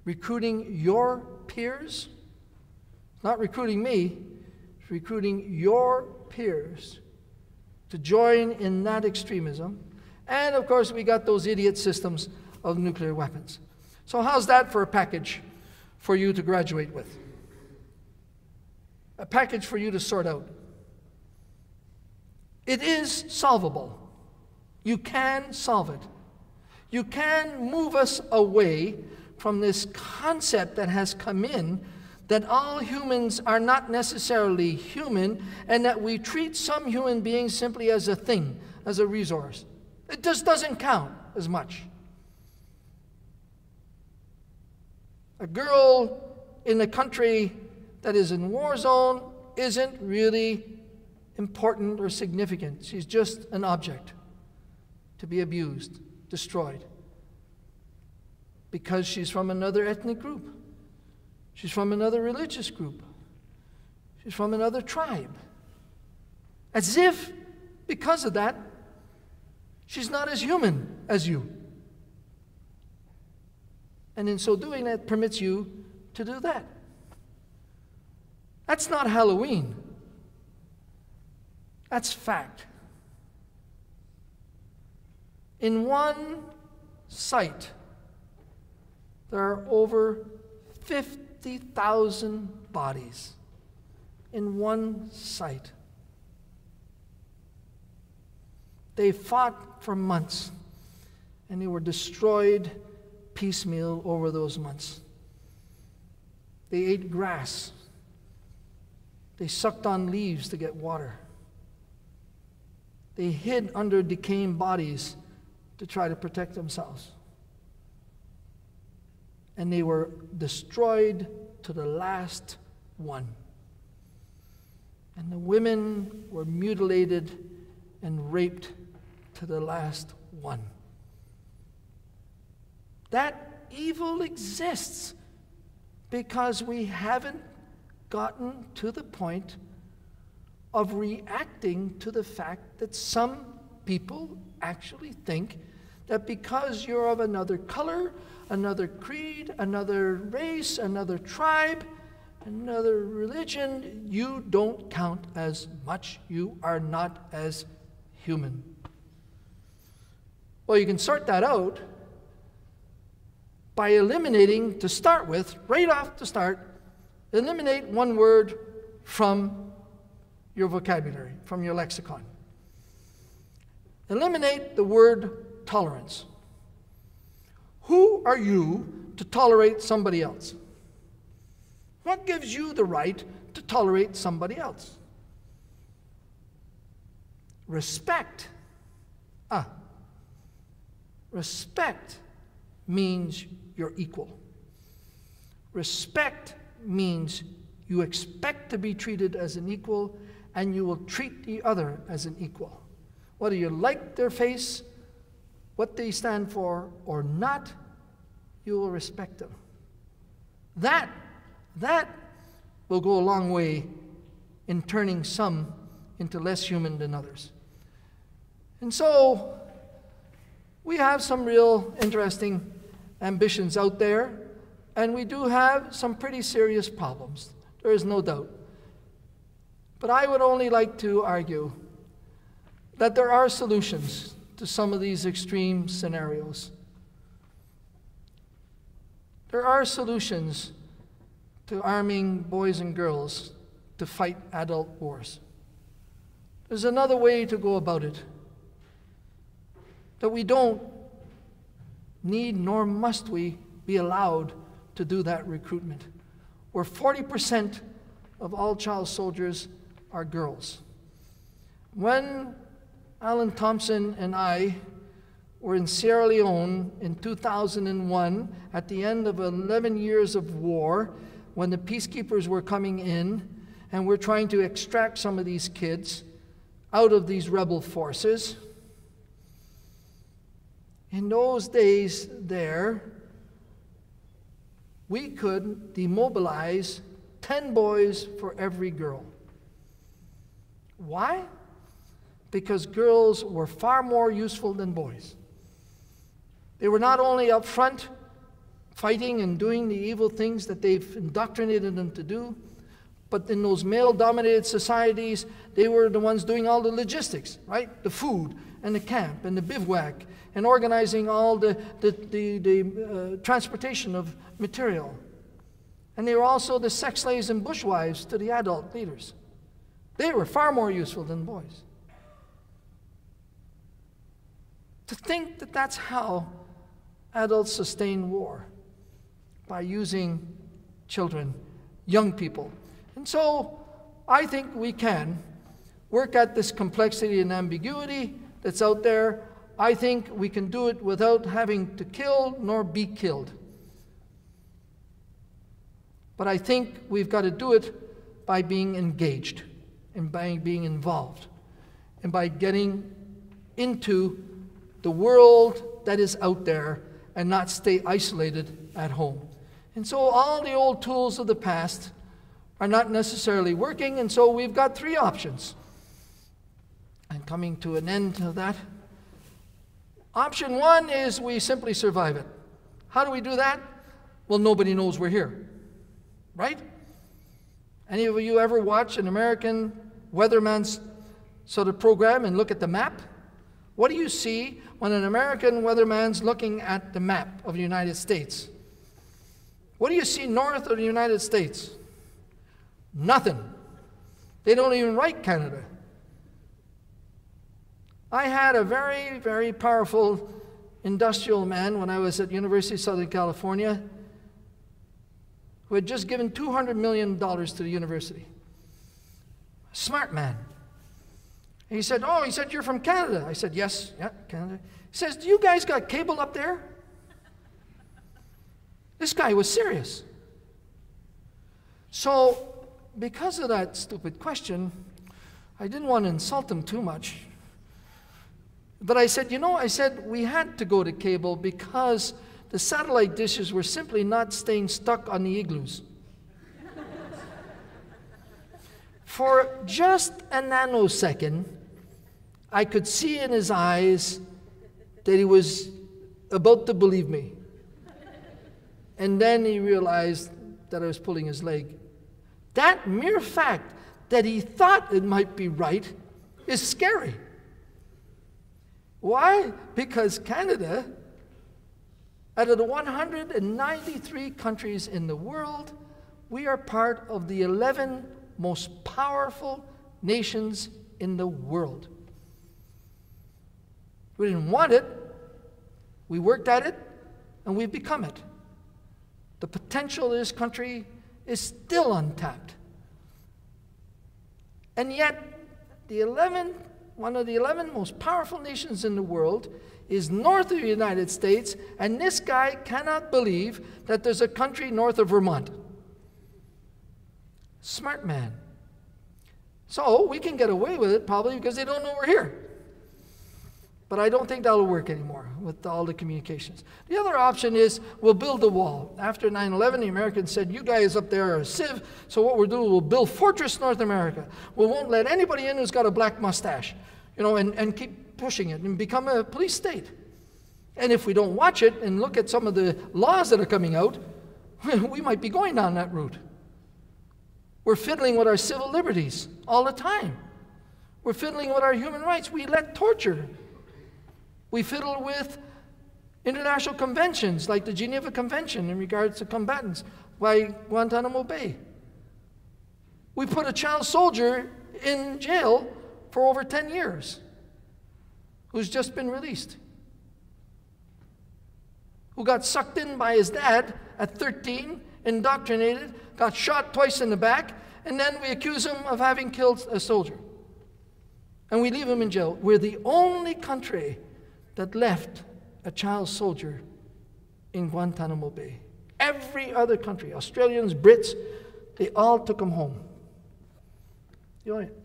recruiting your peers, not recruiting me, it's recruiting your peers to join in that extremism. And of course, we got those idiot systems of nuclear weapons. So how's that for a package for you to graduate with? A package for you to sort out. It is solvable. You can solve it. You can move us away from this concept that has come in that all humans are not necessarily human and that we treat some human beings simply as a thing, as a resource. It just doesn't count as much. A girl in a country that is in war zone isn't really important or significant. She's just an object to be abused, destroyed, because she's from another ethnic group. She's from another religious group. She's from another tribe. As if, because of that, she's not as human as you. And in so doing, that permits you to do that. That's not Halloween. That's fact. In one site, there are over 50,000 bodies. In one site. They fought for months, and they were destroyed piecemeal over those months. They ate grass. They sucked on leaves to get water. They hid under decaying bodies to try to protect themselves. And they were destroyed to the last one. And the women were mutilated and raped to the last one. That evil exists because we haven't gotten to the point of reacting to the fact that some people actually think that because you're of another color, another creed, another race, another tribe, another religion, you don't count as much. You are not as human. Well, you can sort that out by eliminating, to start with, right off the start, eliminate one word from your vocabulary, from your lexicon. Eliminate the word tolerance. Who are you to tolerate somebody else? What gives you the right to tolerate somebody else? Respect. Respect means you're equal. Respect means you expect to be treated as an equal, and you will treat the other as an equal. Whether you like their face, what they stand for, or not, you will respect them. That will go a long way in turning some into less human than others. And so, we have some real interesting ambitions out there, and we do have some pretty serious problems. There is no doubt. But I would only like to argue that there are solutions to some of these extreme scenarios. There are solutions to arming boys and girls to fight adult wars. There's another way to go about it, that we don't need nor must we be allowed to do that recruitment, where 40% of all child soldiers are girls. When Alan Thompson and I were in Sierra Leone in 2001, at the end of 11 years of war, when the peacekeepers were coming in and we're trying to extract some of these kids out of these rebel forces, in those days there, we could demobilize 10 boys for every girl. Why? Because girls were far more useful than boys. They were not only up front fighting and doing the evil things that they've indoctrinated them to do, but in those male-dominated societies, they were the ones doing all the logistics, right? The food and the camp and the bivouac and organizing all the transportation of material. And they were also the sex slaves and bushwives to the adult leaders. They were far more useful than boys. To think that that's how adults sustain war, by using children, young people. And so I think we can work at this complexity and ambiguity that's out there. I think we can do it without having to kill nor be killed. But I think we've got to do it by being engaged and by being involved and by getting into the world that is out there and not stay isolated at home. And so all the old tools of the past are not necessarily working, and so we've got three options. And coming to an end of that, option one is we simply survive it. How do we do that? Well, nobody knows we're here, right? Any of you ever watch an American weatherman's sort of program and look at the map? What do you see when an American weatherman's looking at the map of the United States? What do you see north of the United States? Nothing. They don't even write Canada. I had a very, very powerful industrial man when I was at University of Southern California who had just given $200 million to the university. A smart man. And he said, "Oh," he said, "you're from Canada." I said, "Yes, yeah, Canada." He says, "Do you guys got cable up there?" This guy was serious. So, because of that stupid question, I didn't want to insult him too much. But I said, we had to go to cable because the satellite dishes were simply not staying stuck on the igloos. For just a nanosecond, I could see in his eyes that he was about to believe me. And then he realized that I was pulling his leg. That mere fact that he thought it might be right is scary. Why? Because Canada, out of the 193 countries in the world, we are part of the 11 most powerful nations in the world. We didn't want it. We worked at it, and we've become it. The potential of this country is still untapped. And yet, one of the 11 most powerful nations in the world is north of the United States, and this guy cannot believe that there's a country north of Vermont. Smart man. So we can get away with it probably because they don't know we're here. But I don't think that'll work anymore with all the communications. The other option is we'll build a wall. After 9/11, the Americans said, you guys up there are a civ, so what we'll do, we'll build Fortress North America. We won't let anybody in who's got a black mustache, and keep pushing it and become a police state. And if we don't watch it and look at some of the laws that are coming out, we might be going down that route. We're fiddling with our civil liberties all the time. We're fiddling with our human rights. We let torture. We fiddle with international conventions like the Geneva Convention in regards to combatants by Guantanamo Bay. We put a child soldier in jail for over 10 years who's just been released, who got sucked in by his dad at 13, indoctrinated, got shot twice in the back, and then we accuse him of having killed a soldier. And we leave him in jail. We're the only country that left a child soldier in Guantanamo Bay. Every other country, Australians, Brits, they all took him home.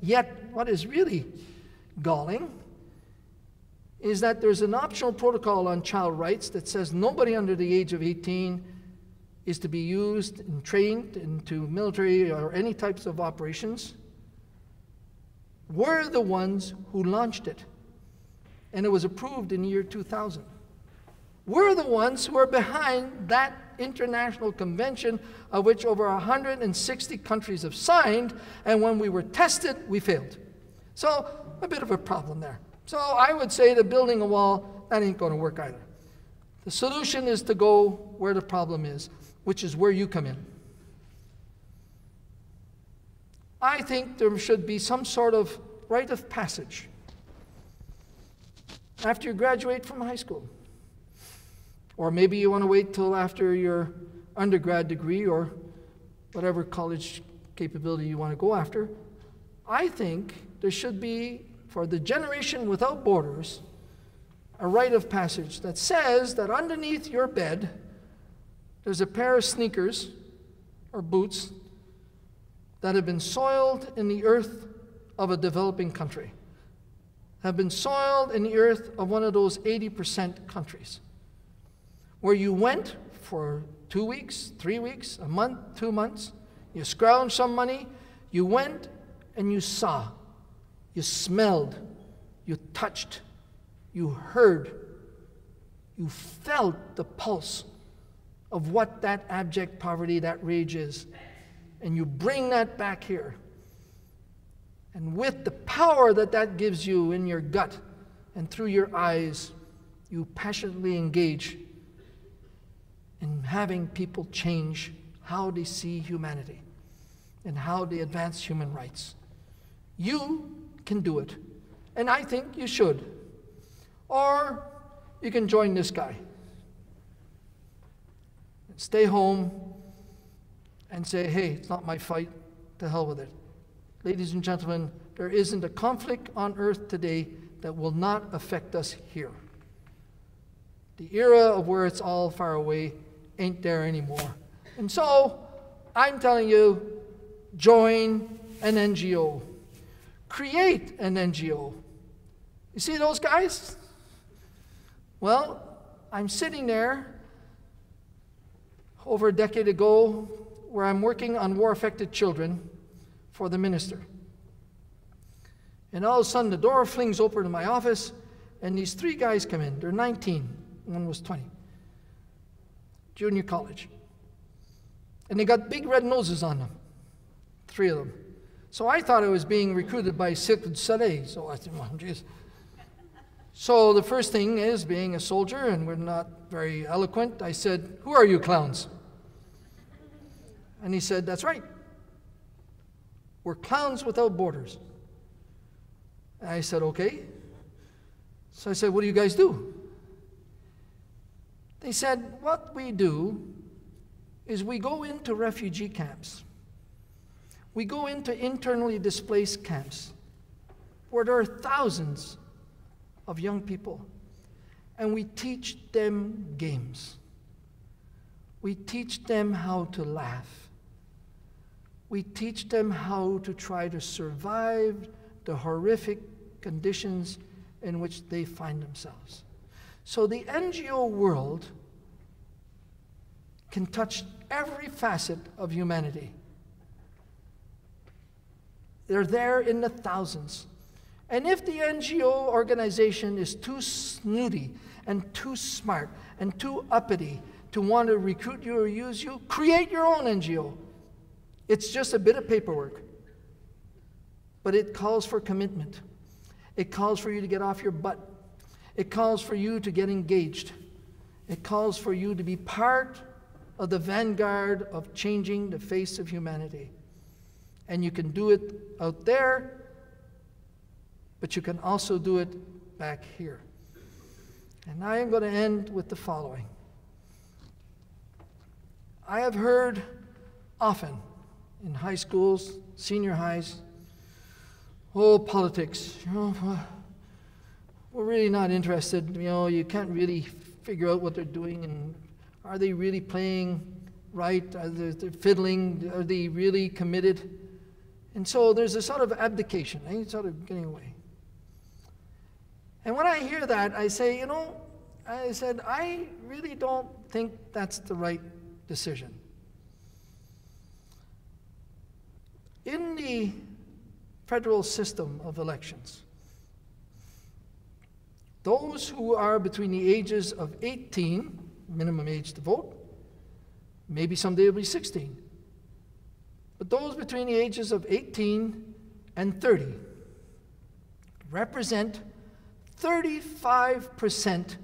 Yet, what is really galling is that there's an optional protocol on child rights that says nobody under the age of 18 is to be used and trained into military or any types of operations. We're the ones who launched it, and it was approved in the year 2000. We're the ones who are behind that international convention of which over 160 countries have signed, and when we were tested, we failed. So, a bit of a problem there. So I would say that building a wall, that ain't going to work either. The solution is to go where the problem is, which is where you come in. I think there should be some sort of rite of passage after you graduate from high school. Or maybe you want to wait till after your undergrad degree or whatever college capability you want to go after. I think there should be, for the generation without borders, a rite of passage that says that underneath your bed there's a pair of sneakers or boots that have been soiled in the earth of a developing country, have been soiled in the earth of one of those 80% countries, where you went for 2 weeks, 3 weeks, a month, 2 months, you scrounged some money, you went and you saw, you smelled, you touched, you heard, you felt the pulse of what that abject poverty, that rage is. And you bring that back here. And with the power that that gives you in your gut and through your eyes, you passionately engage in having people change how they see humanity and how they advance human rights. You can do it. And I think you should. Or you can join this guy. Stay home and say, hey, it's not my fight, to hell with it. Ladies and gentlemen, there isn't a conflict on earth today that will not affect us here. The era of where it's all far away ain't there anymore. And so, I'm telling you, join an NGO. Create an NGO. You see those guys? Well, I'm sitting there over a decade ago where I'm working on war-affected children for the minister. And all of a sudden the door flings open in my office and these 3 guys come in. They're 19. One was 20. Junior college. And they got big red noses on them. 3 of them. So I thought I was being recruited by Cirque du Soleil. So I said, well, geez. So the first thing is, being a soldier, and we're not very eloquent, I said, "Who are you clowns?" And he said, "That's right. We're Clowns Without Borders." And I said, "Okay." So I said, "What do you guys do?" They said, "What we do is we go into refugee camps. We go into internally displaced camps where there are thousands of young people, and we teach them games. We teach them how to laugh. We teach them how to try to survive the horrific conditions in which they find themselves." So the NGO world can touch every facet of humanity. They're there in the thousands. And if the NGO organization is too snooty and too smart and too uppity to want to recruit you or use you, create your own NGO. It's just a bit of paperwork. But it calls for commitment. It calls for you to get off your butt. It calls for you to get engaged. It calls for you to be part of the vanguard of changing the face of humanity. And you can do it out there, but you can also do it back here. And I am going to end with the following. I have heard often in high schools, senior highs, "Oh, politics, we're really not interested. You can't really figure out what they're doing, and are they really playing right? Are they fiddling? Are they really committed?" And so there's a sort of abdication, sort of getting away. And when I hear that, I say, I really don't think that's the right decision. In the federal system of elections, those who are between the ages of 18, minimum age to vote, maybe someday it'll be 16, but those between the ages of 18 and 30 represent 35%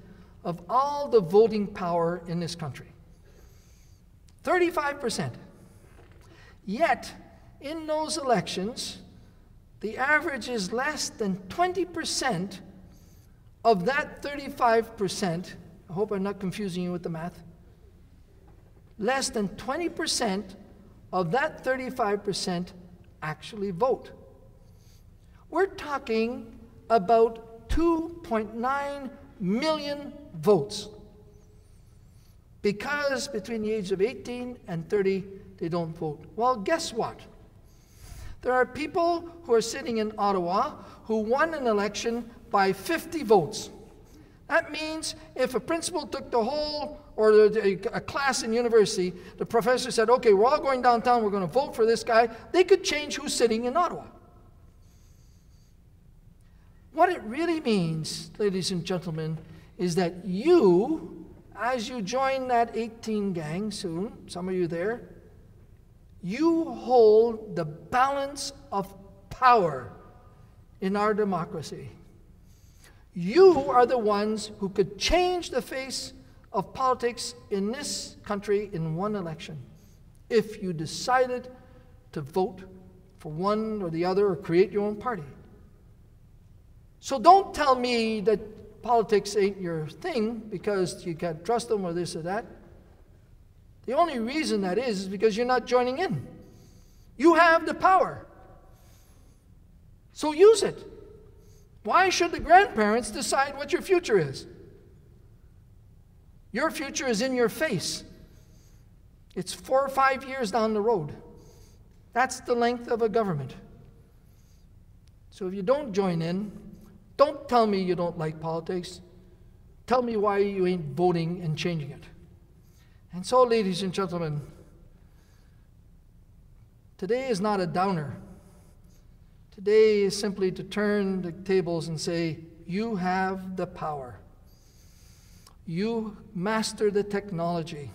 of all the voting power in this country. 35%. Yet, in those elections, the average is less than 20% of that 35%. I hope I'm not confusing you with the math. Less than 20% of that 35% actually vote. We're talking about 2.9 million votes, because between the age of 18 and 30, they don't vote. Well, guess what? There are people who are sitting in Ottawa who won an election by 50 votes. That means if a principal took the whole, or a class in university, the professor said, "Okay, we're all going downtown, we're going to vote for this guy," they could change who's sitting in Ottawa. What it really means, ladies and gentlemen, is that you, as you join that 18 gang soon, some of you there, you hold the balance of power in our democracy. You are the ones who could change the face of politics in this country in one election if you decided to vote for one or the other or create your own party. So don't tell me that politics ain't your thing because you can't trust them or this or that. The only reason that is because you're not joining in. You have the power. So use it. Why should the grandparents decide what your future is? Your future is in your face. It's 4 or 5 years down the road. That's the length of a government. So if you don't join in, don't tell me you don't like politics. Tell me why you ain't voting and changing it. And so, ladies and gentlemen, today is not a downer. Today is simply to turn the tables and say, you have the power. You master the technology.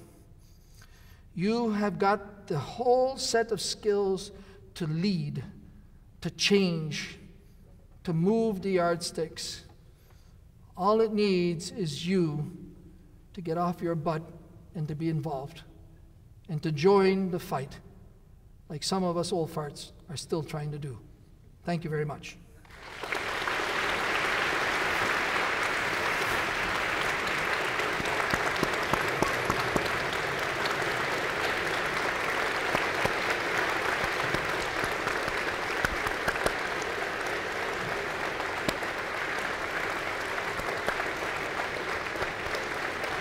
You have got the whole set of skills to lead, to change, to move the yardsticks. All it needs is you to get off your butt and to be involved and to join the fight, like some of us old farts are still trying to do. Thank you very much.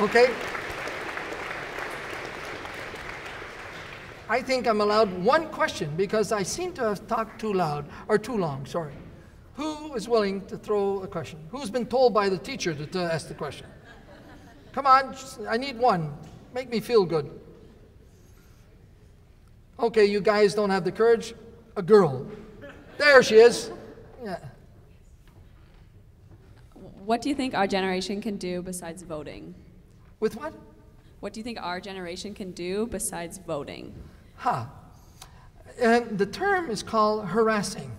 Okay. I think I'm allowed one question because I seem to have talked too loud, or too long, sorry. Who is willing to throw a question? Who's been told by the teacher to ask the question? Come on, I need one. Make me feel good. Okay, you guys don't have the courage. A girl. There she is. Yeah. What do you think our generation can do besides voting? With what? What do you think our generation can do besides voting? And the term is called harassing.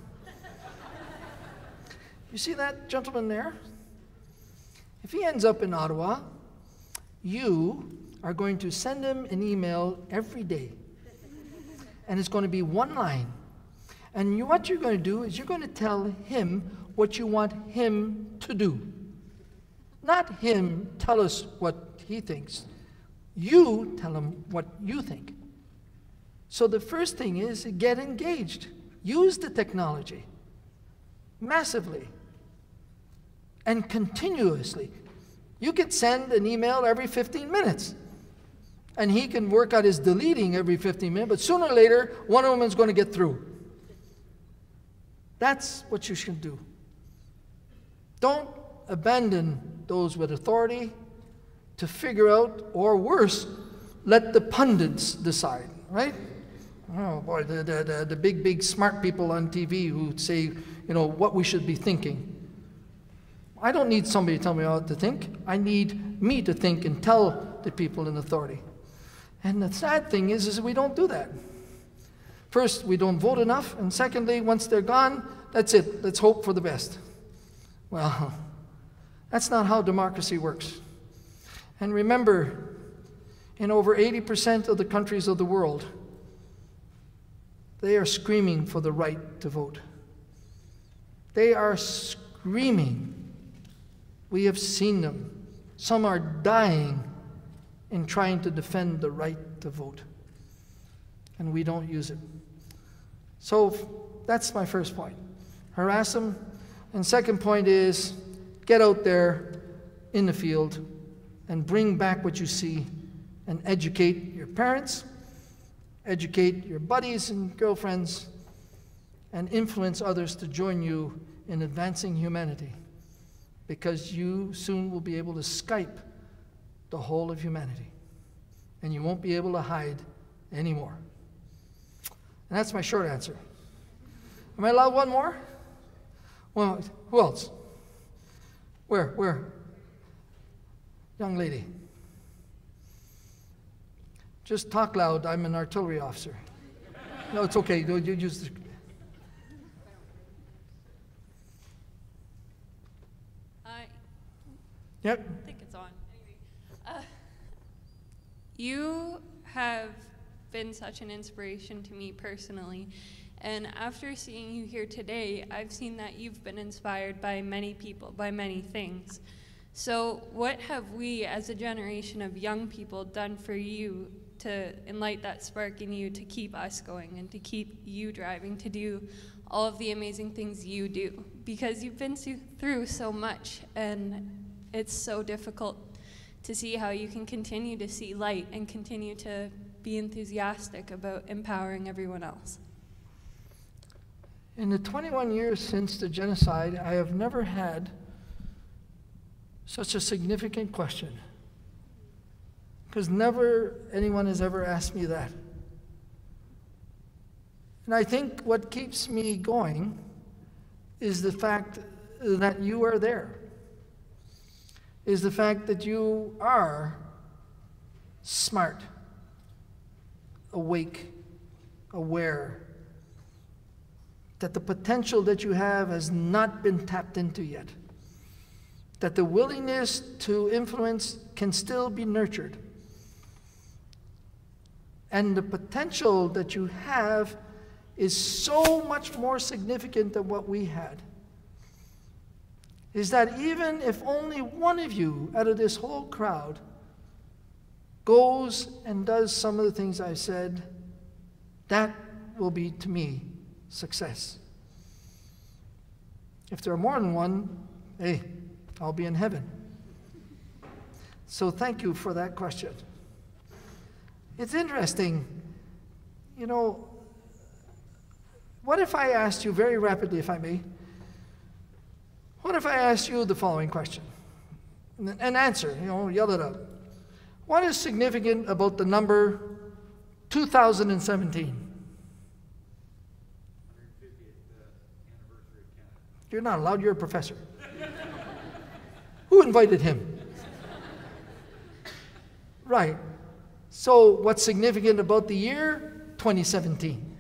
You see that gentleman there? If he ends up in Ottawa, you are going to send him an email every day. And it's going to be one line. And what you're going to do is you're going to tell him what you want him to do. Not him tell us what he thinks. You tell him what you think. So the first thing is get engaged. Use the technology massively and continuously. You could send an email every 15 minutes. And he can work out his deleting every 15 minutes, but sooner or later, one of them is going to get through. That's what you should do. Don't abandon those with authority to figure out, or worse, let the pundits decide, right? Oh boy, the big smart people on TV who say, you know, what we should be thinking. I don't need somebody to tell me what to think. I need me to think and tell the people in authority. And the sad thing is we don't do that. First, we don't vote enough, and secondly, once they're gone, that's it. Let's hope for the best. Well, that's not how democracy works. And remember, in over 80% of the countries of the world, they are screaming for the right to vote. They are screaming. We have seen them. Some are dying in trying to defend the right to vote. And we don't use it. So that's my first point. Harass them. And second point is get out there in the field and bring back what you see and educate your parents, educate your buddies and girlfriends, and influence others to join you in advancing humanity, because you soon will be able to Skype the whole of humanity, and you won't be able to hide anymore. And that's my short answer. Am I allowed one more? Well, who else? Where? Young lady. Just talk loud. I'm an artillery officer. No, it's okay. You use the... Yep. I think it's on. Anyway, you have been such an inspiration to me personally. And after seeing you here today, I've seen that you've been inspired by many people, by many things. So what have we as a generation of young people done for you to enlight that spark in you to keep us going and to keep you driving to do all of the amazing things you do? Because you've been through so much, and it's so difficult to see how you can continue to see light and continue to be enthusiastic about empowering everyone else. In the 21 years since the genocide, I have never had such a significant question, because never anyone has ever asked me that. And I think what keeps me going is the fact that you are there. is the fact that you are smart, awake, aware, that the potential that you have has not been tapped into yet, that the willingness to influence can still be nurtured, and the potential that you have is so much more significant than what we had. Is that even if only one of you out of this whole crowd goes and does some of the things I said, that will be, to me, success. If there are more than one, hey, I'll be in heaven. So thank you for that question. It's interesting, you know, what if I asked you very rapidly, if I may, what if I asked you the following question? An answer, you know, yell it out. What is significant about the number 2017? You're not allowed, you're a professor. Who invited him? Right. So what's significant about the year? 2017.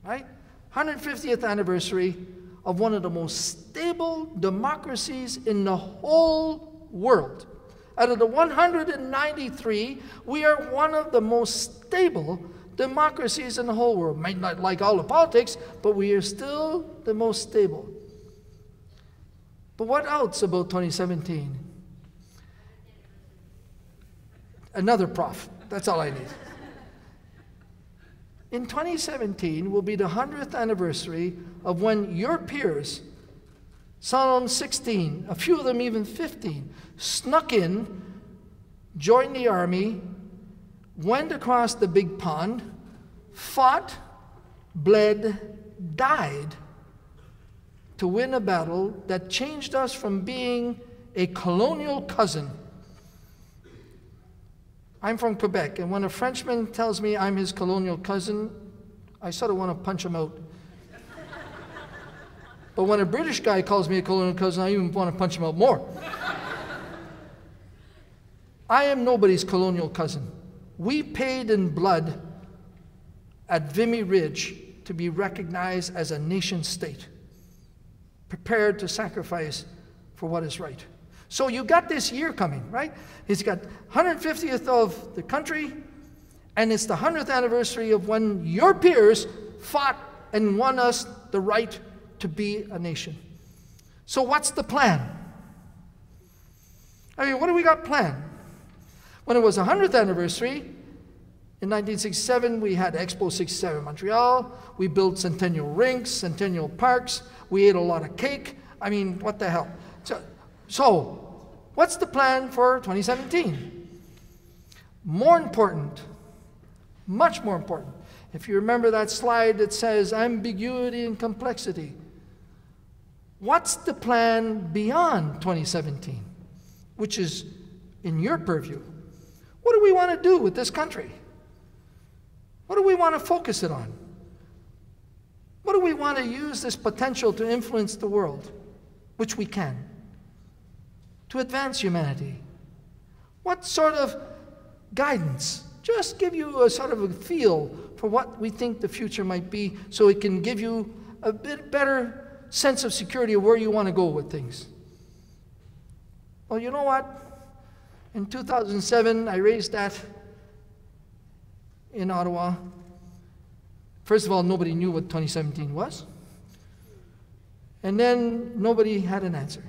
Right? 150th anniversary of one of the most stable democracies in the whole world. Out of the 193, we are one of the most stable democracies in the whole world. Might not like all the politics, but we are still the most stable. But what else about 2017? Another prof. That's all I need. In 2017 will be the 100th anniversary of when your peers, some of them 16, a few of them even 15, snuck in, joined the army, went across the big pond, fought, bled, died to win a battle that changed us from being a colonial cousin. I'm from Quebec, and when a Frenchman tells me I'm his colonial cousin, I sort of want to punch him out. But when a British guy calls me a colonial cousin, I even want to punch him out more. I am nobody's colonial cousin. We paid in blood at Vimy Ridge to be recognized as a nation state, prepared to sacrifice for what is right. So you got this year coming, right? It's got 150th of the country, and it's the 100th anniversary of when your peers fought and won us the right to be a nation. So what's the plan? I mean, what do we got planned? When it was the 100th anniversary, in 1967, we had Expo 67 in Montreal. We built Centennial rinks, Centennial parks. We ate a lot of cake. I mean, what the hell? So, what's the plan for 2017? More important, much more important. If you remember that slide that says ambiguity and complexity, what's the plan beyond 2017, which is in your purview? What do we want to do with this country? What do we want to focus it on? What do we want to use this potential to influence the world, which we can, to advance humanity? What sort of guidance? Just give you a sort of a feel for what we think the future might be, so it can give you a bit better sense of security of where you want to go with things. Well, you know what? In 2007, I raised that in Ottawa. First of all, nobody knew what 2017 was. And then nobody had an answer.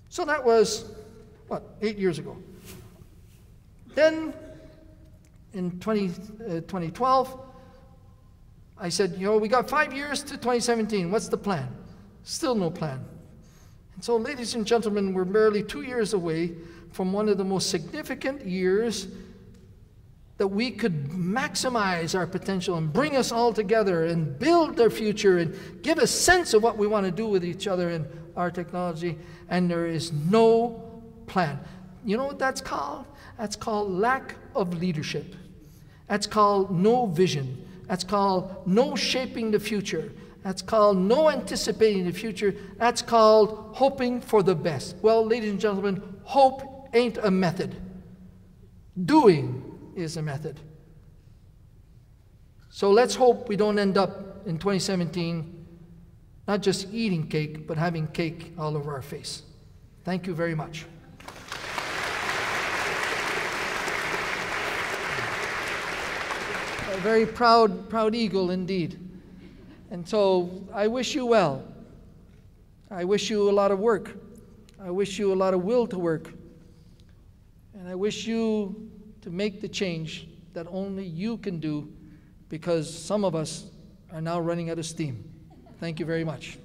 So that was, what, 8 years ago. Then, in 2012, I said, you know, we got 5 years to 2017. What's the plan? Still no plan. And so, ladies and gentlemen, we're barely 2 years away from one of the most significant years that we could maximize our potential and bring us all together and build their future and give a sense of what we want to do with each other and our technology. And there is no plan. You know what that's called? That's called lack of leadership. That's called no vision. That's called no shaping the future. That's called no anticipating the future. That's called hoping for the best. Well, ladies and gentlemen, hope ain't a method. Doing is a method. So let's hope we don't end up in 2017 not just eating cake, but having cake all over our face. Thank you very much. A very proud eagle indeed. And so I wish you well. I wish you a lot of work. I wish you a lot of will to work. And I wish you to make the change that only you can do, because some of us are now running out of steam. Thank you very much.